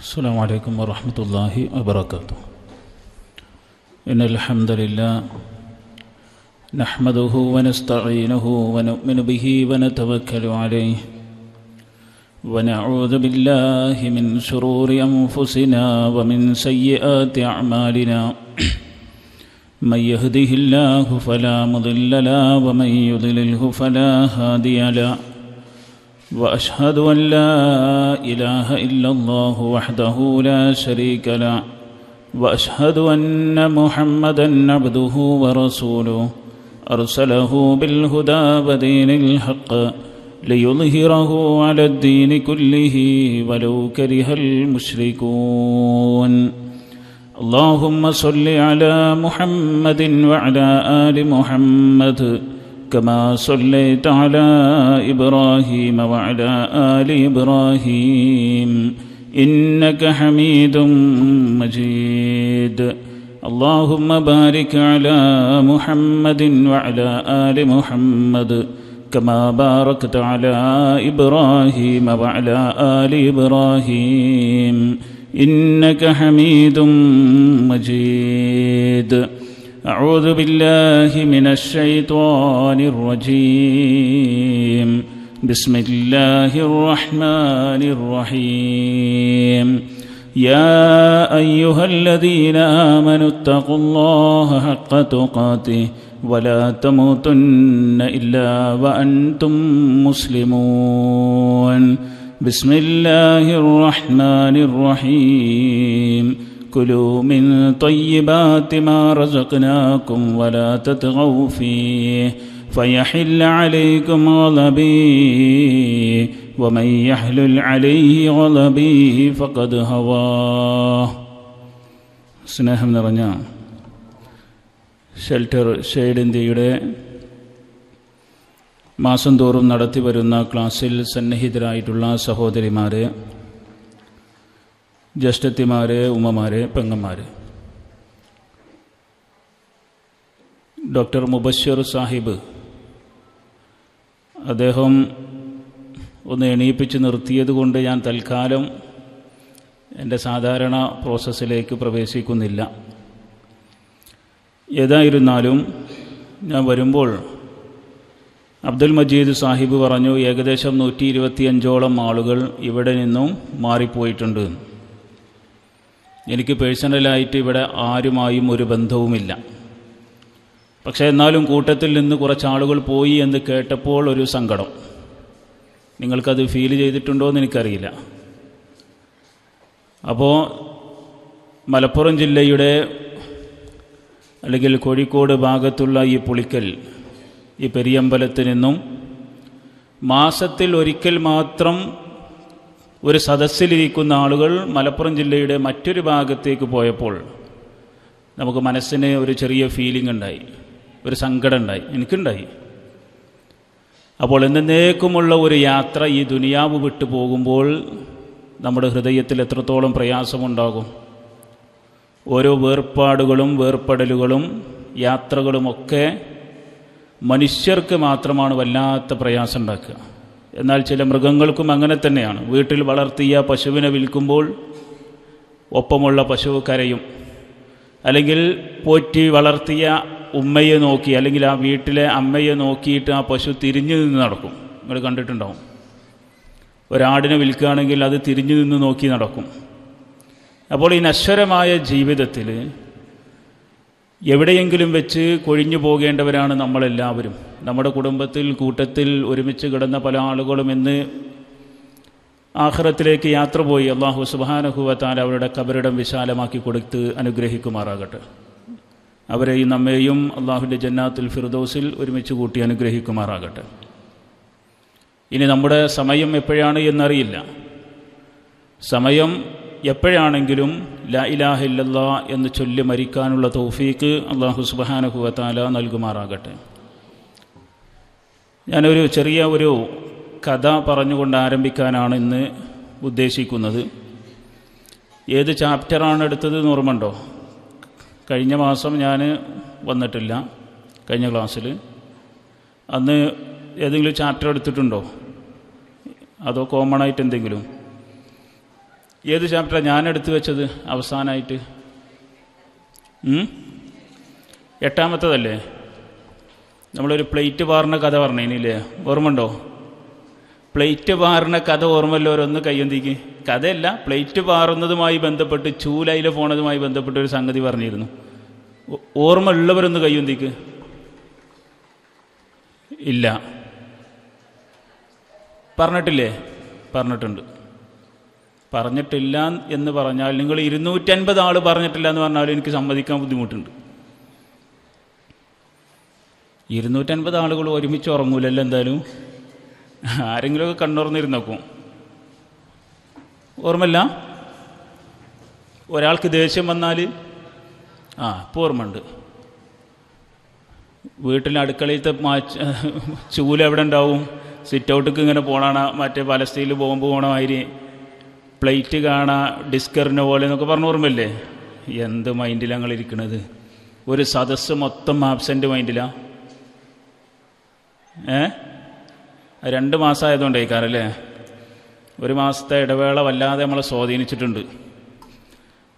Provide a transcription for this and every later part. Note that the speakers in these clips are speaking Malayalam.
السلام عليكم ورحمة الله وبركاته. إن الحمد لله نحمده ونستعينه ونؤمن به ونتوكل عليه ونعوذ بالله من شرور أنفسنا ومن سيئات أعمالنا من يهده الله فلا مضل له ومن يضلله فلا هادي له وأشهد أن لا إله إلا الله وحده لا شريك له وأشهد أن محمدًا عبده ورسوله أرسله بالهدى ودين الحق ليظهره على الدين كله ولو كره المشركون. اللهم صل على محمد وعلى آل محمد كما صليت على إبراهيم وعلى آل إبراهيم إنك حميد مجيد. اللهم بارك على محمد وعلى آل محمد كما باركت على إبراهيم وعلى آل إبراهيم إنك حميد مجيد. أعوذ بالله من الشيطان الرجيم. بسم الله الرحمن الرحيم. يا أيها الذين آمنوا اتقوا الله حق تقاته ولا تموتن إلا وأنتم مسلمون. بسم الله الرحمن الرحيم. كلوا من طيبات ما رزقناكم ولا تطغوا فيه فيحل عليكم غضبي ومن يحلل عليه غضبي فقد هواه. സ്നേഹം നിറഞ്ഞ ഷെൽട്ടർ ഷെയ്ഡ് ഇന്ത്യയുടെ മാസം തോറും നടത്തിവരുന്ന ക്ലാസ്സിൽ സന്നിഹിതരായിട്ടുള്ള സഹോദരിമാരെ, ജ്യേഷ്ഠത്തിമാരെ, ഉമ്മമാരെ, പെങ്ങന്മാരെ, ഡോക്ടർ മുബശ്ശിർ സാഹിബ് അദ്ദേഹം ഒന്ന് എണീപ്പിച്ച് നിർത്തിയത് കൊണ്ട് ഞാൻ തൽക്കാലം എൻ്റെ സാധാരണ പ്രോസസ്സിലേക്ക് പ്രവേശിക്കുന്നില്ല. ഏതായിരുന്നാലും ഞാൻ വരുമ്പോൾ അബ്ദുൽ മജീദ് സാഹിബ് പറഞ്ഞു, ഏകദേശം 125ഓളം ആളുകൾ ഇവിടെ നിന്നും മാറിപ്പോയിട്ടുണ്ട്. എനിക്ക് പേഴ്സണലായിട്ട് ഇവിടെ ആരുമായും ഒരു ബന്ധവുമില്ല. പക്ഷേ എന്നാലും കൂട്ടത്തിൽ നിന്ന് കുറച്ച് ആളുകൾ പോയി എന്ന് കേട്ടപ്പോൾ ഒരു സങ്കടം. നിങ്ങൾക്കത് ഫീൽ ചെയ്തിട്ടുണ്ടോ എന്ന് എനിക്കറിയില്ല. അപ്പോൾ മലപ്പുറം ജില്ലയുടെ അല്ലെങ്കിൽ കോഴിക്കോട് ഭാഗത്തുള്ള ഈ പുളിക്കൽ, ഈ പെരിയമ്പലത്ത് നിന്നും മാസത്തിൽ ഒരിക്കൽ മാത്രം ഒരു സദസ്സിലിരിക്കുന്ന ആളുകൾ മലപ്പുറം ജില്ലയുടെ മറ്റൊരു ഭാഗത്തേക്ക് പോയപ്പോൾ നമുക്ക് മനസ്സിന് ഒരു ചെറിയ ഫീലിംഗ് ഉണ്ടായി, ഒരു സങ്കടം ഉണ്ടായി, എനിക്കുണ്ടായി. അപ്പോൾ എന്നേക്കുമുള്ള ഒരു യാത്ര ഈ ദുനിയാവ് വിട്ടു പോകുമ്പോൾ നമ്മുടെ ഹൃദയത്തിൽ എത്രത്തോളം പ്രയാസമുണ്ടാകും. ഓരോ വേർപാടുകളും വേർപെടലുകളും യാത്രകളുമൊക്കെ മനുഷ്യർക്ക് മാത്രമാണ് വല്ലാത്ത പ്രയാസം ഉണ്ടാക്കുക. എന്നാൽ ചില മൃഗങ്ങൾക്കും അങ്ങനെ തന്നെയാണ്. വീട്ടിൽ വളർത്തിയ പശുവിനെ വിൽക്കുമ്പോൾ ഒപ്പമുള്ള പശു കരയും. അല്ലെങ്കിൽ പോറ്റി വളർത്തിയ ഉമ്മയെ നോക്കി, അല്ലെങ്കിൽ ആ വീട്ടിലെ അമ്മയെ നോക്കിയിട്ട് ആ പശു തിരിഞ്ഞു നിന്ന് നടക്കും. നിങ്ങൾ കണ്ടിട്ടുണ്ടാവും. ഒരാടിനെ വിൽക്കുകയാണെങ്കിൽ അത് തിരിഞ്ഞു നിന്ന് നോക്കി നടക്കും. അപ്പോൾ ഈ നശ്വരമായ ജീവിതത്തിൽ എവിടെയെങ്കിലും വെച്ച് കൊഴിഞ്ഞു പോകേണ്ടവരാണ് നമ്മളെല്ലാവരും. നമ്മുടെ കുടുംബത്തിൽ, കൂട്ടത്തിൽ ഒരുമിച്ച് കിടന്ന പല ആളുകളും ഇന്ന് ആഖിറത്തിലേക്ക് യാത്ര പോയി. അല്ലാഹു സുബ്ഹാനഹു വ തആല അവരുടെ ഖബറിടം വിശാലമാക്കി കൊടുത്ത് അനുഗ്രഹിക്കുമാറാകട്ടെ. അവരെയും നമ്മെയും അല്ലാഹുവിൻ്റെ ജന്നാത്തുൽ ഫിർദൗസിൽ ഒരുമിച്ച് കൂട്ടി അനുഗ്രഹിക്കുമാറാകട്ടെ. ഇനി നമ്മുടെ സമയം എപ്പോഴാണ് എന്നറിയില്ല. സമയം എപ്പോഴാണെങ്കിലും ലാ ഇലാഹ ഇല്ലല്ലാഹ് എന്ന് ചൊല്ലി മരിക്കാനുള്ള തൗഫീക്ക് അല്ലാഹു സുബ്ഹാനഹു വ തആല നൽകുമാറാകട്ടെ. ഞാനൊരു ചെറിയ ഒരു കഥ പറഞ്ഞുകൊണ്ട് ആരംഭിക്കാനാണ് ഇന്ന് ഉദ്ദേശിക്കുന്നത്. ഏത് ചാപ്റ്ററാണ് എടുത്തത് എന്ന് ഓർമ്മയുണ്ടോ? കഴിഞ്ഞ മാസം ഞാൻ വന്നിട്ടില്ല, കഴിഞ്ഞ ക്ലാസ്സിൽ. അന്ന് ഏതെങ്കിലും ചാപ്റ്റർ എടുത്തിട്ടുണ്ടോ? അതോ കോമൺ ആയിട്ട് എന്തെങ്കിലും? ഏത് ചാപ്റ്ററാണ് ഞാൻ എടുത്തു വെച്ചത് അവസാനമായിട്ട്? 8-ാമത്തതല്ലേ? നമ്മളൊരു പ്ലേറ്റ് പാറുന്ന കഥ പറഞ്ഞില്ലേ, ഓർമ്മയുണ്ടോ? പ്ലേറ്റ് പാറുന്ന കഥ ഓർമ്മയുള്ളവരൊന്ന് കയ്യൊന്തിക്ക്. കഥയല്ല, പ്ലേറ്റ് പാറുന്നതുമായി ബന്ധപ്പെട്ട് ചൂലയിൽ പോണതുമായി ബന്ധപ്പെട്ട് ഒരു സംഗതി പറഞ്ഞിരുന്നു. ഓർമ്മ ഉള്ളവരൊന്ന് കയ്യൊന്തിക്ക്. ഇല്ല, പറഞ്ഞിട്ടില്ലേ? പറഞ്ഞിട്ടുണ്ട്. പറഞ്ഞിട്ടില്ല എന്ന് പറഞ്ഞാൽ നിങ്ങൾ 250 ആൾ പറഞ്ഞിട്ടില്ല എന്ന് പറഞ്ഞാലും എനിക്ക് സമ്മതിക്കാൻ ബുദ്ധിമുട്ടുണ്ട്. 250 ആളുകൾ ഒരുമിച്ച് ഉറങ്ങൂലല്ലോ എന്തായാലും. ആരെങ്കിലുമൊക്കെ കണ്ണുറന്നിരുന്നോക്കും. ഓർമ്മയില്ല? ഒരാൾക്ക് ദേഷ്യം വന്നാൽ ഇപ്പോൾ ഓർമ്മയുണ്ട്. വീട്ടിൽ അടുക്കളയിലത്തെ ചൂല എവിടെ ഉണ്ടാവും? സിറ്റ് ഔട്ടിക്ക് ഇങ്ങനെ പോകണ മറ്റേ പലസ്തീനിൽ ബോംബ് പോകണ മാതിരി പ്ലേറ്റ് കാണാ ഡിസ്കറിനെ പോലെ എന്നൊക്കെ പറഞ്ഞ ഓർമ്മയില്ലേ? എന്ത് മൈൻഡിലാണ് ഞങ്ങൾ ഇരിക്കണത്? ഒരു സദസ്സ് മൊത്തം ആബ്സെൻ്റ് മൈൻഡിലാണ്. 2 മാസമായതുകൊണ്ടേക്കാരല്ലേ? 1 മാസത്തെ ഇടവേള വല്ലാതെ നമ്മളെ സ്വാധീനിച്ചിട്ടുണ്ട്.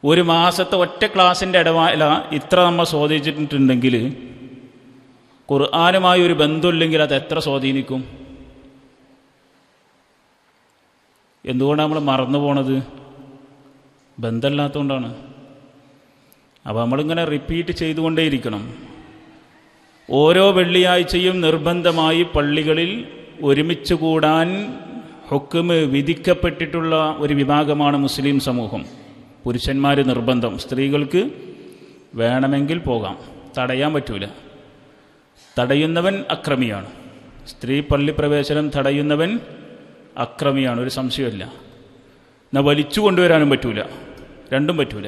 1 മാസത്തെ ഒറ്റ ക്ലാസ്സിൻ്റെ ഇടവേള ഇത്ര നമ്മൾ സ്വാധീനിച്ചിട്ടുണ്ടെങ്കിൽ ഖുർആനുമായി ഒരു ബന്ധമില്ലെങ്കിൽ അത് എത്ര സ്വാധീനിക്കും? എന്തുകൊണ്ടാണ് നമ്മൾ മറന്നു പോണത്? ബന്ധമില്ലാത്തതുകൊണ്ടാണ്. അപ്പോൾ നമ്മളിങ്ങനെ റിപ്പീറ്റ് ചെയ്തുകൊണ്ടേയിരിക്കണം. ഓരോ വെള്ളിയാഴ്ചയും നിർബന്ധമായി പള്ളികളിൽ ഒരുമിച്ച് കൂടാൻ ഹുക്മ് വിധിക്കപ്പെട്ടിട്ടുള്ള ഒരു വിഭാഗമാണ് മുസ്ലിം സമൂഹം. പുരുഷന്മാർ നിർബന്ധം, സ്ത്രീകൾക്ക് വേണമെങ്കിൽ പോകാം, തടയാൻ പറ്റൂല. തടയുന്നവൻ അക്രമിയാണ്. സ്ത്രീ പള്ളി പ്രവേശനം തടയുന്നവൻ അക്രമിയാണ്, ഒരു സംശയമില്ല. എന്നാൽ വലിച്ചു കൊണ്ടുവരാനും പറ്റൂല, രണ്ടും പറ്റൂല.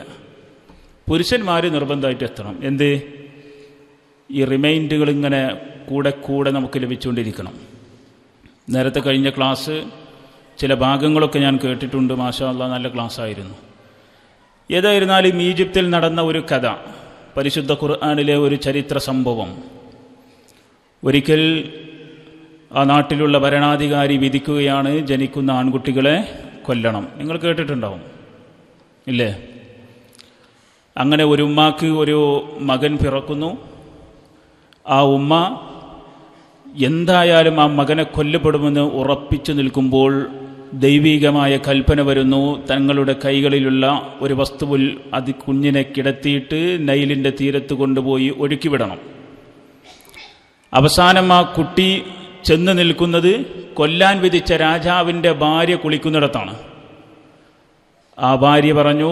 പുരുഷന്മാർ നിർബന്ധമായിട്ട് എത്തണം. എന്ത്? ഈ റിമൈൻഡുകൾ ഇങ്ങനെ കൂടെ കൂടെ നമുക്ക് ലഭിച്ചുകൊണ്ടിരിക്കണം. നേരത്തെ കഴിഞ്ഞ ക്ലാസ് ചില ഭാഗങ്ങളൊക്കെ ഞാൻ കേട്ടിട്ടുണ്ട്. മാഷാ അല്ലാഹ്, നല്ല ക്ലാസ്സായിരുന്നു. ഏതായിരുന്നാലും ഈജിപ്തിൽ നടന്ന ഒരു കഥ, പരിശുദ്ധ ഖുർആനിലെ ഒരു ചരിത്ര സംഭവം. ഒരിക്കൽ ആ നാട്ടിലുള്ള ഭരണാധികാരി വിധിക്കുകയാണ് ജനിക്കുന്ന ആൺകുട്ടികളെ കൊല്ലണം. നിങ്ങൾ കേട്ടിട്ടുണ്ടാവും ഇല്ലേ? അങ്ങനെ ഒരു ഉമ്മാക്ക് ഒരു മകൻ പിറക്കുന്നു. ആ ഉമ്മ എന്തായാലും ആ മകനെ കൊല്ലപ്പെടുമെന്ന് ഉറപ്പിച്ചു നിൽക്കുമ്പോൾ ദൈവികമായ കൽപ്പന വരുന്നു. തങ്ങളുടെ കൈകളിലുള്ള ഒരു വസ്തുവിൽ അത് കുഞ്ഞിനെ കിടത്തിയിട്ട് നൈലിൻ്റെ തീരത്ത് കൊണ്ടുപോയി ഒഴുക്കിവിടണം. അവസാനം ആ കുട്ടി ചെന്ന് നിൽക്കുന്നത് കൊല്ലാൻ വിധിച്ച രാജാവിൻ്റെ ഭാര്യ കുളിക്കുന്നിടത്താണ്. ആ ഭാര്യ പറഞ്ഞു,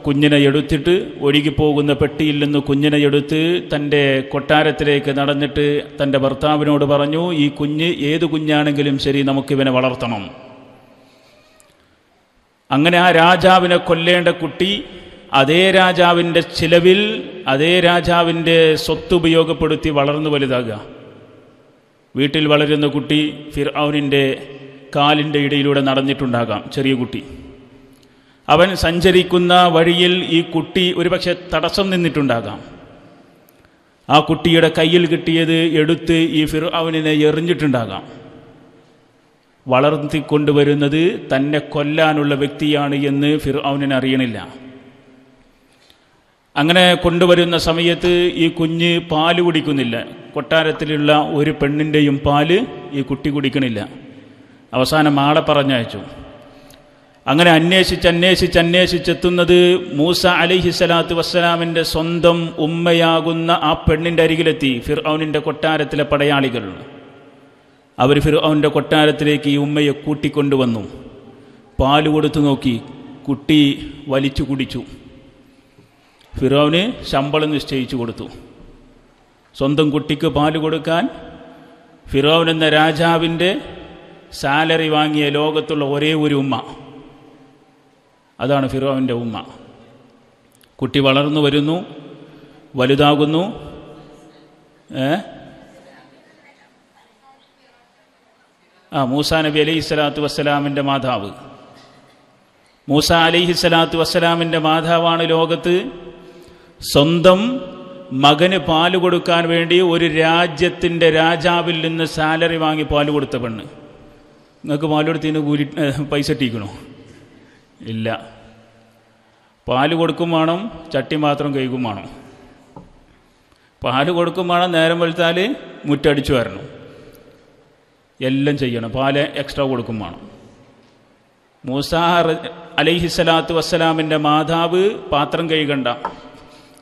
കുഞ്ഞിനെ എടുത്തിട്ട് ഒഴുകിപ്പോകുന്ന പെട്ടിയിൽ നിന്ന് കുഞ്ഞിനെ എടുത്ത് തൻ്റെ കൊട്ടാരത്തിലേക്ക് നടന്നിട്ട് തൻ്റെ ഭർത്താവിനോട് പറഞ്ഞു, ഈ കുഞ്ഞ് ഏത് കുഞ്ഞാണെങ്കിലും ശരി, നമുക്കിവനെ വളർത്തണം. അങ്ങനെ ആ രാജാവിനെ കൊല്ലേണ്ട കുട്ടി അതേ രാജാവിൻ്റെ ചിലവിൽ അതേ രാജാവിൻ്റെ സ്വത്ത് ഉപയോഗപ്പെടുത്തി വളർന്നു വലുതാകുക. വീട്ടിൽ വളരുന്ന കുട്ടി ഫിർഔനിൻ്റെ കാലിൻ്റെ ഇടയിലൂടെ നടന്നിട്ടുണ്ടാകാം, ചെറിയ കുട്ടി. അവൻ സഞ്ചരിക്കുന്ന വഴിയിൽ ഈ കുട്ടി ഒരുപക്ഷെ തടസ്സം നിന്നിട്ടുണ്ടാകാം. ആ കുട്ടിയുടെ കയ്യിൽ കിട്ടിയത് എടുത്ത് ഈ ഫിർഔനിനെ എറിഞ്ഞിട്ടുണ്ടാകാം. വളർത്തിക്കൊണ്ടുവരുന്നത് തന്നെ കൊല്ലാനുള്ള വ്യക്തിയാണ് എന്ന് ഫിർഔനിന് അറിയണില്ല. അങ്ങനെ കൊണ്ടുവരുന്ന സമയത്ത് ഈ കുഞ്ഞ് പാല് കുടിക്കുന്നില്ല. കൊട്ടാരത്തിലുള്ള ഒരു പെണ്ണിൻ്റെയും പാല് ഈ കുട്ടി കുടിക്കണില്ല. അവസാനം ആളെ പറഞ്ഞയച്ചു. അങ്ങനെ അന്വേഷിച്ചെത്തുന്നത് മൂസ അലൈഹിസ്സലാത്തു വസ്സലാമിൻ്റെ സ്വന്തം ഉമ്മയാകുന്ന ആ പെണ്ണിൻ്റെ അരികിലെത്തി. ഫിർഔനിൻ്റെ കൊട്ടാരത്തിലെ പടയാളികൾ അവർ ഫിർഔനിൻ്റെ കൊട്ടാരത്തിലേക്ക് ഈ ഉമ്മയെ കൂട്ടിക്കൊണ്ടുവന്നു. പാല് കൊടുത്തു നോക്കി, കുട്ടി വലിച്ചു കുടിച്ചു. ഫിർഔന് ശമ്പളം നിശ്ചയിച്ചു കൊടുത്തു. സ്വന്തം കുട്ടിക്ക് പാല് കൊടുക്കാൻ ഫിർഔൻ എന്ന രാജാവിൻ്റെ സാലറി വാങ്ങിയ ലോകത്തുള്ള ഒരേ ഒരു ഉമ്മ, അതാണ് ഫിർഔൻ്റെ ഉമ്മ. കുട്ടി വളർന്നു വരുന്നു, വലുതാകുന്നു. മൂസാ നബി അലൈഹിസ്സലാത്തു വസ്സലാമിൻ്റെ മാതാവ്. മൂസ അലൈഹിസ്സലാത്തു വസ്സലാമിൻ്റെ മാതാവാണ് ലോകത്ത് സ്വന്തം മകന് പാല് കൊടുക്കാൻ വേണ്ടി ഒരു രാജ്യത്തിൻ്റെ രാജാവിൽ നിന്ന് സാലറി വാങ്ങി പാല് കൊടുത്ത പെണ്ണ്. നിങ്ങൾക്ക് പാല് കൊടുത്തതിന് കൂലി പൈസ ഇട്ടിക്കണോ? ഇല്ല. പാല് കൊടുക്കും വേണം, ചട്ടി മാത്രം കഴുകും വേണം. പാല് കൊടുക്കും വേണം, നേരം വെളുത്താൽ മുറ്റടിച്ചു വരണം, എല്ലാം ചെയ്യണം, പാല് എക്സ്ട്രാ കൊടുക്കും വേണം. മൂസ അലൈഹിസ്സലാത്തു വസ്സലാമിൻ്റെ മാതാവ് പാത്രം കഴുകണ്ട,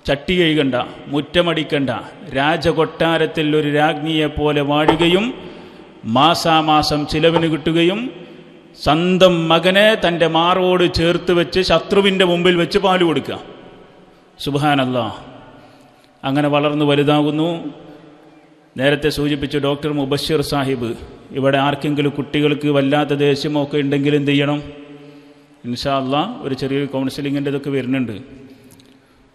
ചട്ടി കഴുകണ്ട, മുറ്റമടിക്കണ്ട, രാജകൊട്ടാരത്തിൽ ഒരു രാജ്ഞിയെപ്പോലെ വാഴുകയും മാസാമാസം ചിലവിന് കിട്ടുകയും സ്വന്തം മകനെ തൻ്റെ മാറോട് ചേർത്ത് വെച്ച് ശത്രുവിൻ്റെ മുമ്പിൽ വെച്ച് പാല് കൊടുക്കുക. സുബ്ഹാനല്ലാഹ്. അങ്ങനെ വളർന്നു വലുതാകുന്നു. നേരത്തെ സൂചിപ്പിച്ചു ഡോക്ടർ മുബശ്ശിർ സാഹിബ്, ഇവിടെ ആർക്കെങ്കിലും കുട്ടികൾക്ക് വല്ലാത്ത ദേഷ്യമോ ഒക്കെ ഉണ്ടെങ്കിൽ എന്ത് ചെയ്യണം? ഇൻഷാ അല്ലാഹ് ഒരു ചെറിയൊരു കൗൺസിലിങ്ങിൻ്റെ ഇതൊക്കെ വരുന്നുണ്ട്.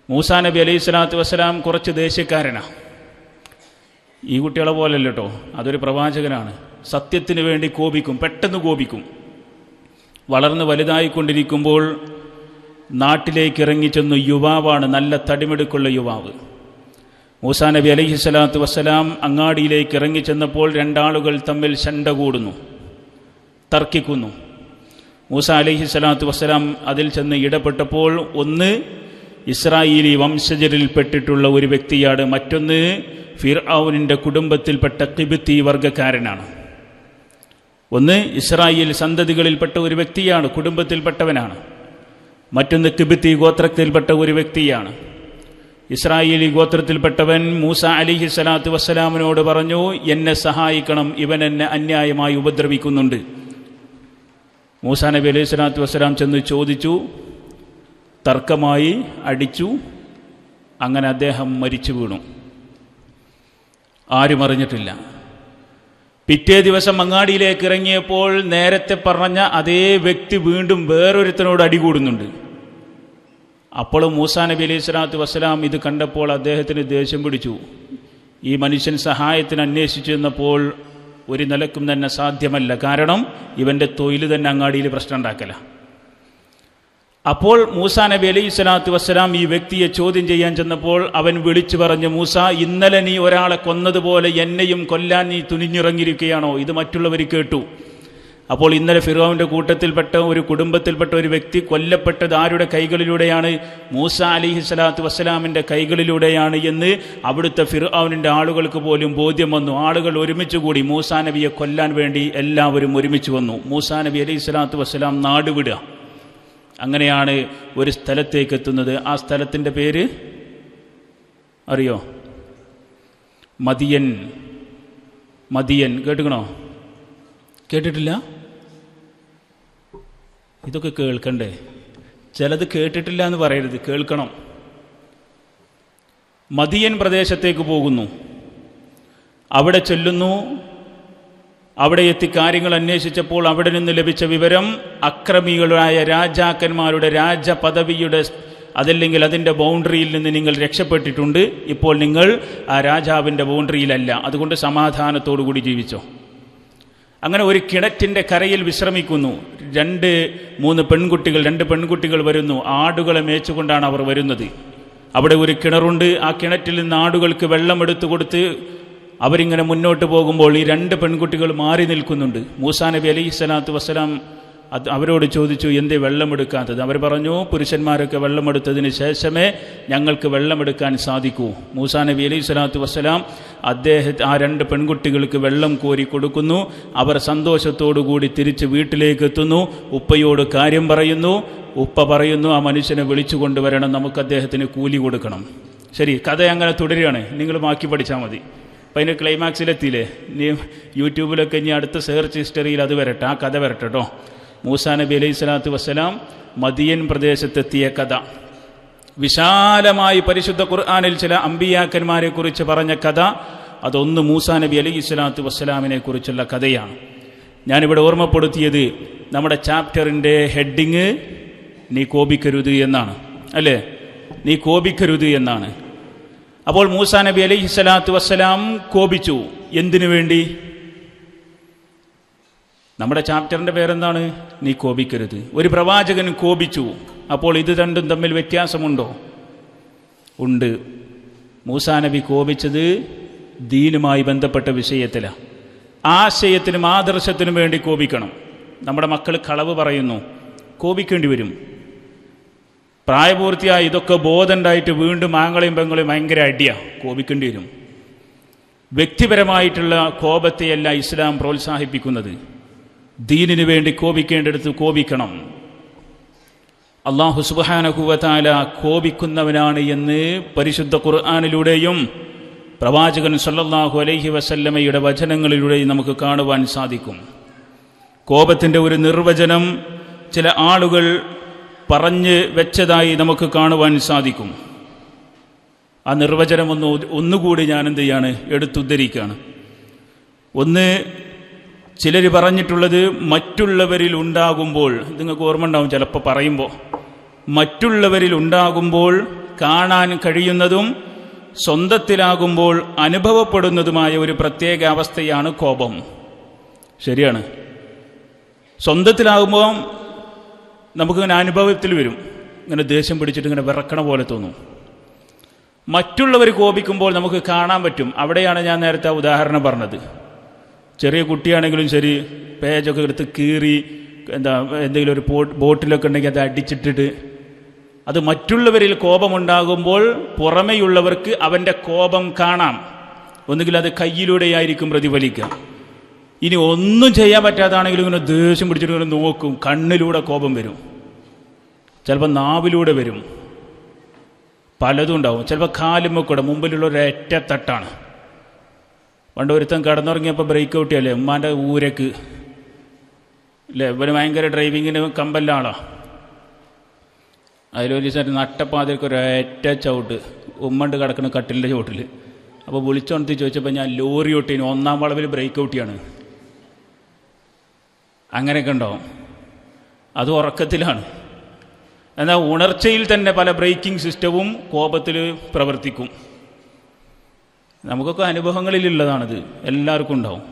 മൂസാ നബി അലൈഹി സ്വലാത്തു വസ്സലാം കുറച്ച് ദേഷ്യക്കാരനാണ്. ഈ കുട്ടികളെ പോലല്ല കേട്ടോ, അതൊരു പ്രവാചകനാണ്. സത്യത്തിന് വേണ്ടി കോപിക്കും, പെട്ടെന്ന് കോപിക്കും. വളർന്ന് വലുതായിക്കൊണ്ടിരിക്കുമ്പോൾ നാട്ടിലേക്ക് ഇറങ്ങിച്ചെന്നു. യുവാവാണ്, നല്ല തടിമെടുക്കുള്ള യുവാവ്. മൂസാ നബി അലൈഹി സ്വലാത്തു വസ്സലാം അങ്ങാടിയിലേക്ക് ഇറങ്ങിച്ചെന്നപ്പോൾ രണ്ടാളുകൾ തമ്മിൽ ശണ്ട കൂടുന്നു, തർക്കിക്കുന്നു. മൂസ അലൈഹി സ്വലാത്തു വസ്സലാം അതിൽ ചെന്ന് ഇടപെട്ടപ്പോൾ ഒന്ന് ഇസ്രായേലി വംശജരിൽപ്പെട്ടിട്ടുള്ള ഒരു വ്യക്തിയാണ്, മറ്റൊന്ന് ഫിർഔനിൻ്റെ കുടുംബത്തിൽപ്പെട്ട ഖിബ്തി വർഗ്ഗക്കാരനാണ്. ഒന്ന് ഇസ്രായേൽ സന്തതികളിൽപ്പെട്ട ഒരു വ്യക്തിയാണ്, കുടുംബത്തിൽപ്പെട്ടവനാണ്. മറ്റൊന്ന് ഖിബ്തി ഗോത്രത്തിൽപ്പെട്ട ഒരു വ്യക്തിയാണ്. ഇസ്രായേലി ഗോത്രത്തിൽപ്പെട്ടവൻ മൂസ അലൈഹി സ്വലാത്തു വസ്സലാമിനോട് പറഞ്ഞു, എന്നെ സഹായിക്കണം, ഇവൻ എന്നെ അന്യായമായി ഉപദ്രവിക്കുന്നുണ്ട്. മൂസാ നബി അലൈഹി സ്വലാത്തു വസ്സലാം ചെന്ന് ചോദിച്ചു, തർക്കമായി, അടിച്ചു. അങ്ങനെ അദ്ദേഹം മരിച്ചു വീണു. ആരും അറിഞ്ഞിട്ടില്ല. പിറ്റേ ദിവസം അങ്ങാടിയിലേക്ക് ഇറങ്ങിയപ്പോൾ നേരത്തെ പറഞ്ഞ അതേ വ്യക്തി വീണ്ടും വേറൊരുത്തനോട് അടികൂടുന്നുണ്ട്. അപ്പോൾ മൂസാ നബി അലൈഹി സ്വലാത്തു വസ്സലാം ഇത് കണ്ടപ്പോൾ അദ്ദേഹത്തിന് ദേഷ്യം പിടിച്ചു. ഈ മനുഷ്യൻ സഹായത്തിന് അന്വേഷിച്ചു എന്നപ്പോൾ ഒരു നിലക്കും തന്നെ സാധ്യമല്ല, കാരണം ഇവൻ്റെ തൊഴിൽ തന്നെ അങ്ങാടിയിൽ പ്രശ്നം ഉണ്ടാക്കല. അപ്പോൾ മൂസാ നബി അലൈഹി സ്വലാത്തു വസ്സലാം ഈ വ്യക്തിയെ ചോദ്യം ചെയ്യാൻ ചെന്നപ്പോൾ അവൻ വിളിച്ചു പറഞ്ഞു, മൂസ, ഇന്നലെ നീ ഒരാളെ കൊന്നതുപോലെ എന്നെയും കൊല്ലാൻ നീ തുനിഞ്ഞിറങ്ങിയിരിക്കുകയാണോ? ഇത് മറ്റുള്ളവർ കേട്ടു. അപ്പോൾ ഇന്നലെ ഫിർഔന്റെ കൂട്ടത്തിൽപ്പെട്ട ഒരു കുടുംബത്തിൽപ്പെട്ട ഒരു വ്യക്തി കൊല്ലപ്പെട്ടത് ആരുടെ കൈകളിലൂടെയാണ്? മൂസ അലൈഹി സ്വലാത്തു വസ്സലാമിൻ്റെ കൈകളിലൂടെയാണ് എന്ന് അവിടുത്തെ ഫിർഔനിൻ്റെ ആളുകൾക്ക് പോലും ബോധ്യം വന്നു. ആളുകൾ ഒരുമിച്ച് കൂടി മൂസാ നബിയെ കൊല്ലാൻ വേണ്ടി എല്ലാവരും ഒരുമിച്ച് വന്നു. മൂസാ നബി അലൈഹി സ്വലാത്തു വസ്സലാം നാടുവിടുക. അങ്ങനെയാണ് ഒരു സ്ഥലത്തേക്ക് എത്തുന്നത്. ആ സ്ഥലത്തിൻ്റെ പേര് അറിയോ? മദിയൻ. മദിയൻ കേട്ടുക്കണോ? കേട്ടിട്ടില്ല? ഇതൊക്കെ കേൾക്കണ്ടേ? ചിലത് കേട്ടിട്ടില്ല എന്ന് പറയരുത്, കേൾക്കണം. മദിയൻ പ്രദേശത്തേക്ക് പോകുന്നു. അവിടെ ചെല്ലുന്നു. അവിടെ എത്തി കാര്യങ്ങൾ അന്വേഷിച്ചപ്പോൾ അവിടെ നിന്ന് ലഭിച്ച വിവരം, അക്രമികളായ രാജാക്കന്മാരുടെ രാജപദവിയുടെ അതല്ലെങ്കിൽ അതിൻ്റെ ബൗണ്ടറിയിൽ നിന്ന് നിങ്ങൾ രക്ഷപ്പെട്ടിട്ടുണ്ട്. ഇപ്പോൾ നിങ്ങൾ ആ രാജാവിൻ്റെ ബൗണ്ടറിയിലല്ല, അതുകൊണ്ട് സമാധാനത്തോടു കൂടി ജീവിച്ചോ. അങ്ങനെ ഒരു കിണറ്റിൻ്റെ കരയിൽ വിശ്രമിക്കുന്നു. രണ്ട് പെൺകുട്ടികൾ വരുന്നു. ആടുകളെ മേച്ചുകൊണ്ടാണ് അവർ വരുന്നത്. അവിടെ ഒരു കിണറുണ്ട്. ആ കിണറ്റിൽ നിന്ന് ആടുകൾക്ക് വെള്ളം എടുത്തു കൊടുത്ത് അവരിങ്ങനെ മുന്നോട്ട് പോകുമ്പോൾ ഈ രണ്ട് പെൺകുട്ടികൾ മാറി നിൽക്കുന്നുണ്ട്. മൂസാ നബി അലൈഹി സ്വലാത്തു വസ്സലാം അവരോട് ചോദിച്ചു, എന്തേ വെള്ളമെടുക്കാത്തത്? അവർ പറഞ്ഞു, പുരുഷന്മാരൊക്കെ വെള്ളമെടുത്തതിന് ശേഷമേ ഞങ്ങൾക്ക് വെള്ളമെടുക്കാൻ സാധിക്കൂ. മൂസാ നബി അലൈഹി സ്വലാത്തു വസ്സലാം ആ രണ്ട് പെൺകുട്ടികൾക്ക് വെള്ളം കോരി കൊടുക്കുന്നു. അവർ സന്തോഷത്തോടുകൂടി തിരിച്ച് വീട്ടിലേക്ക് എത്തുന്നു. ഉപ്പയോട് കാര്യം പറയുന്നു. ഉപ്പ പറയുന്നു, ആ മനുഷ്യനെ വിളിച്ചു കൊണ്ടുവരണം, നമുക്ക് അദ്ദേഹത്തിന് കൂലി കൊടുക്കണം. ശരി, കഥ അങ്ങനെ തുടരുകയാണ്, നിങ്ങൾ ബാക്കി പഠിച്ചാൽ മതി. അപ്പം അതിൻ്റെ ക്ലൈമാക്സിലെത്തിയില്ലേ? നീ യൂട്യൂബിലൊക്കെ ഇനി അടുത്ത സെർച്ച് ഹിസ്റ്ററിയിൽ അത് വരട്ടെ, ആ കഥ വരട്ടെ കേട്ടോ. മൂസാ നബി അലൈഹി സ്വലാത്തു വസ്സലാം മദിയൻ പ്രദേശത്തെത്തിയ കഥ. വിശാലമായി പരിശുദ്ധ ഖുർആനിൽ ചില അമ്പിയാക്കന്മാരെ കുറിച്ച് പറഞ്ഞ കഥ, അതൊന്ന് മൂസാ നബി അലൈഹി സ്വലാത്തു വസ്സലാമിനെ കുറിച്ചുള്ള കഥയാണ്. ഞാനിവിടെ ഓർമ്മപ്പെടുത്തിയത് നമ്മുടെ ചാപ്റ്ററിൻ്റെ ഹെഡിങ് നീ കോപിക്കരുത് എന്നാണ്, അല്ലേ? നീ കോപിക്കരുത് എന്നാണ്. അപ്പോൾ മൂസാ നബി അലൈഹി സ്വലാത്തു വസ്സലാം കോപിച്ചു. എന്തിനു വേണ്ടി? നമ്മുടെ ചാപ്റ്ററിൻ്റെ പേരെന്താണ്? നീ കോപിക്കരുത്. ഒരു പ്രവാചകൻ കോപിച്ചു. അപ്പോൾ ഇത് രണ്ടും തമ്മിൽ വ്യത്യാസമുണ്ടോ? ഉണ്ട്. മൂസാ നബി കോപിച്ചത് ദീനുമായി ബന്ധപ്പെട്ട വിഷയത്തിലാണ്. ആശയത്തിനും ആദർശത്തിനും വേണ്ടി കോപിക്കണം. നമ്മുടെ മക്കൾ കളവ് പറയുന്നു, കോപിക്കേണ്ടി വരും. പ്രായപൂർത്തിയായി ഇതൊക്കെ ബോധമുണ്ടായിട്ട് വീണ്ടും ആങ്ങളെയും പെങ്ങളെയും ഭയങ്കര അടിയാണ്, കോപിക്കേണ്ടി വരും. വ്യക്തിപരമായിട്ടുള്ള കോപത്തെയല്ല ഇസ്ലാം പ്രോത്സാഹിപ്പിക്കുന്നത്. ദീനിനു വേണ്ടി കോപിക്കേണ്ടടുത്ത് കോപിക്കണം. അല്ലാഹു സുബ്ഹാനഹു വ തആല കോപിക്കുന്നവനാണ് എന്ന് പരിശുദ്ധ ഖുർആനിലൂടെയും പ്രവാചകൻ സല്ലല്ലാഹു അലൈഹി വസല്ലമയുടെ വചനങ്ങളിലൂടെയും നമുക്ക് കാണുവാൻ സാധിക്കും. കോപത്തിൻ്റെ ഒരു നിർവചനം ചില ആളുകൾ പറഞ്ഞ് വെച്ചതായി നമുക്ക് കാണുവാൻ സാധിക്കും. ആ നിർവചനം ഒന്നുകൂടി ഞാൻ എന്ത് ചെയ്യാണ്, എടുത്തുദ്ധരിക്കുകയാണ്. ഒന്ന്, ചിലർ പറഞ്ഞിട്ടുള്ളത് മറ്റുള്ളവരിൽ ഉണ്ടാകുമ്പോൾ, നിങ്ങൾക്ക് ഓർമ്മ ഉണ്ടാവും ചിലപ്പോൾ പറയുമ്പോൾ, മറ്റുള്ളവരിൽ ഉണ്ടാകുമ്പോൾ കാണാൻ കഴിയുന്നതും സ്വന്തത്തിലാകുമ്പോൾ അനുഭവപ്പെടുന്നതുമായ ഒരു പ്രത്യേക അവസ്ഥയാണ് കോപം. ശരിയാണ്. സ്വന്തത്തിലാകുമ്പോൾ നമുക്കിങ്ങനെ അനുഭവത്തിൽ വരും, ഇങ്ങനെ ദേഷ്യം പിടിച്ചിട്ട് ഇങ്ങനെ വിറക്കണ പോലെ തോന്നും. മറ്റുള്ളവർ കോപിക്കുമ്പോൾ നമുക്ക് കാണാൻ പറ്റും. അവിടെയാണ് ഞാൻ നേരത്തെ ഉദാഹരണം പറഞ്ഞത്. ചെറിയ കുട്ടിയാണെങ്കിലും ശരി, പേജൊക്കെ എടുത്ത് കീറി എന്തെങ്കിലും ഒരു ബോട്ടിലൊക്കെ ഉണ്ടെങ്കിൽ അത് അടിച്ചിട്ടിട്ട്, അത് മറ്റുള്ളവരിൽ കോപമുണ്ടാകുമ്പോൾ പുറമെയുള്ളവർക്ക് അവൻ്റെ കോപം കാണാം. ഒന്നുകിൽ അത് കയ്യിലൂടെയായിരിക്കും പ്രതിഫലിക്കുക. ഇനി ഒന്നും ചെയ്യാൻ പറ്റാതാണെങ്കിലും ഇങ്ങനെ ദേഷ്യം പിടിച്ചിട്ട് ഇങ്ങനെ നോക്കും, കണ്ണിലൂടെ കോപം വരും, ചിലപ്പോൾ നാവിലൂടെ വരും, പലതും ഉണ്ടാവും. ചിലപ്പോൾ കാലുമ്മക്കൂടെ, മുമ്പിലുള്ള ഒരു ഒറ്റത്തട്ടാണ്. പണ്ട് ഒരുത്തൻ കിടന്നുറങ്ങിയപ്പോൾ ബ്രേക്ക് ഔട്ടിയല്ലേ ഉമ്മാൻ്റെ ഊരക്ക് അല്ലേ, ഇവന് ഭയങ്കര ഡ്രൈവിങ്ങിന് കമ്പല്ല ആളാ. അതിലൊരു ദിവസം നട്ടപ്പാതിരക്ക് ഒരൊറ്റ ചവിട്ട്, ഉമ്മണ്ട് കിടക്കുന്ന കട്ടിലിൻ്റെ ചുവട്ടിൽ. അപ്പോൾ വിളിച്ചോണത്തി ചോദിച്ചപ്പോൾ ഞാൻ ലോറി ഓട്ടീന് 1-ാം വളവിൽ ബ്രേക്ക് ഔട്ടിയാണ്. അങ്ങനെയൊക്കെ ഉണ്ടാവും. അത് ഉറക്കത്തിലാണ്. എന്നാൽ ഉണർച്ചയിൽ തന്നെ പല ബ്രേക്കിംഗ് സിസ്റ്റവും കോപത്തിൽ പ്രവർത്തിക്കും. നമുക്കൊക്കെ അനുഭവങ്ങളിലുള്ളതാണിത്, എല്ലാവർക്കും ഉണ്ടാവും.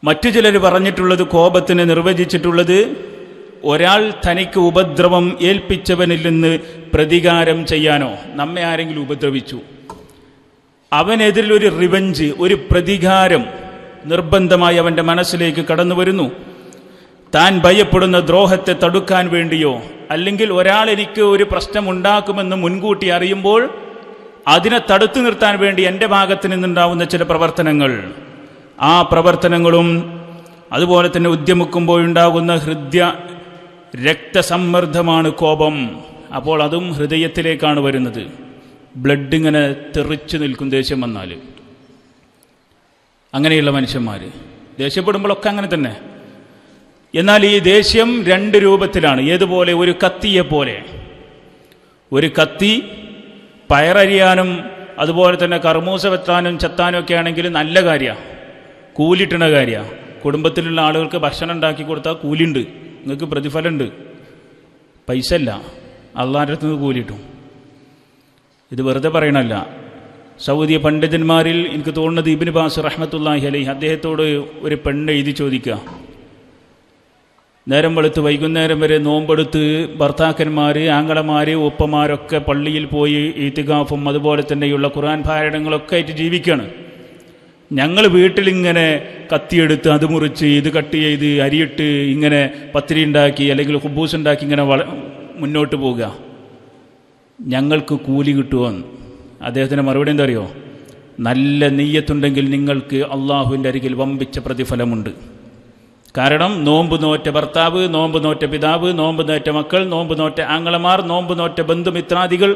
മറ്റു ചിലർ പറഞ്ഞിട്ടുള്ളത്, കോപത്തിന് നിർവചിച്ചിട്ടുള്ളത്, ഒരാൾ തനിക്ക് ഉപദ്രവം ഏൽപ്പിച്ചവനിൽ നിന്ന് പ്രതികാരം ചെയ്യാനോ, നമ്മെ ആരെങ്കിലും ഉപദ്രവിച്ചു, അവനെതിരിലൊരു റിവഞ്ച്, ഒരു പ്രതികാരം നിർബന്ധമായി അവൻ്റെ മനസ്സിലേക്ക് കടന്നു വരുന്നു. താൻ ഭയപ്പെടുന്ന ദ്രോഹത്തെ തടുക്കാൻ വേണ്ടിയോ, അല്ലെങ്കിൽ ഒരാൾ എനിക്ക് ഒരു പ്രശ്നമുണ്ടാക്കുമെന്ന് മുൻകൂട്ടി അറിയുമ്പോൾ അതിനെ തടുത്തു നിർത്താൻ വേണ്ടി എൻ്റെ ഭാഗത്ത് നിന്നുണ്ടാവുന്ന ചില പ്രവർത്തനങ്ങൾ, ആ പ്രവർത്തനങ്ങളും അതുപോലെ തന്നെ ഉദ്യമിക്കുമ്പോഴുണ്ടാകുന്ന രക്തസമ്മർദ്ദമാണ് കോപം. അപ്പോൾ അതും ഹൃദയത്തിലേക്കാണ് വരുന്നത്. ബ്ലഡ് ഇങ്ങനെ തെറിച്ചു നിൽക്കും ദേഷ്യം വന്നാൽ. അങ്ങനെയുള്ള മനുഷ്യന്മാർ ദേഷ്യപ്പെടുമ്പോഴൊക്കെ അങ്ങനെ തന്നെ. എന്നാൽ ഈ ദേഷ്യം 2 രൂപത്തിലാണ്. ഏതുപോലെ? ഒരു കത്തിയെപ്പോലെ. ഒരു കത്തി പയറരിയാനും അതുപോലെ തന്നെ കർമൂസ വെത്താനും ചെത്താനും ഒക്കെ ആണെങ്കിൽ നല്ല കാര്യമാണ്, കൂലിട്ടണ കാര്യമാണ്. കുടുംബത്തിലുള്ള ആളുകൾക്ക് ഭക്ഷണം ഉണ്ടാക്കി കൊടുത്താൽ കൂലിയുണ്ട്, നിങ്ങൾക്ക് പ്രതിഫലമുണ്ട്. പൈസ അല്ല, അള്ളാൻ്റെ അടുത്ത് നിന്ന് കൂലിയിട്ടും. ഇത് വെറുതെ പറയണമല്ല. സൗദി പണ്ഡിതന്മാരിൽ എനിക്ക് തോന്നുന്നത് ഇബ്നു ബാസ് റഹ്മത്തുള്ളാഹി അലൈഹി, അദ്ദേഹത്തോട് ഒരു പെണ്ണ് എഴുതി ചോദിക്കുക, നേരം വെളുത്ത് വൈകുന്നേരം വരെ നോമ്പെടുത്ത് ഭർത്താക്കന്മാർ, ആങ്ങളമാർ, ഉപ്പമാരൊക്കെ പള്ളിയിൽ പോയി ഈത്തികാഫും അതുപോലെ തന്നെയുള്ള ഖുർആൻ പാരായണങ്ങളൊക്കെ ആയിട്ട് ജീവിക്കുകയാണ്. ഞങ്ങൾ വീട്ടിലിങ്ങനെ കത്തിയെടുത്ത് അത് മുറിച്ച് ഇത് കട്ട് ചെയ്ത് അരിയിട്ട് ഇങ്ങനെ പത്തിരി ഉണ്ടാക്കി അല്ലെങ്കിൽ ഖുബൂസ് ഉണ്ടാക്കി ഇങ്ങനെ മുന്നോട്ട് പോവുക, ഞങ്ങൾക്ക് കൂലി കിട്ടുമെന്ന്. അദ്ദേഹത്തിൻ്റെ മറുപടി എന്താ അറിയോ? നല്ല നെയ്യത്തുണ്ടെങ്കിൽ നിങ്ങൾക്ക് അള്ളാഹുവിൻ്റെ അരികിൽ വമ്പിച്ച പ്രതിഫലമുണ്ട്. കാരണം നോമ്പ് നോറ്റ ഭർത്താവ്, നോമ്പ് നോറ്റ പിതാവ്, നോമ്പ് നോറ്റ മക്കൾ, നോമ്പ് നോറ്റ ആങ്ങളമാർ, നോമ്പ് നോറ്റ ബന്ധുമിത്രാദികൾ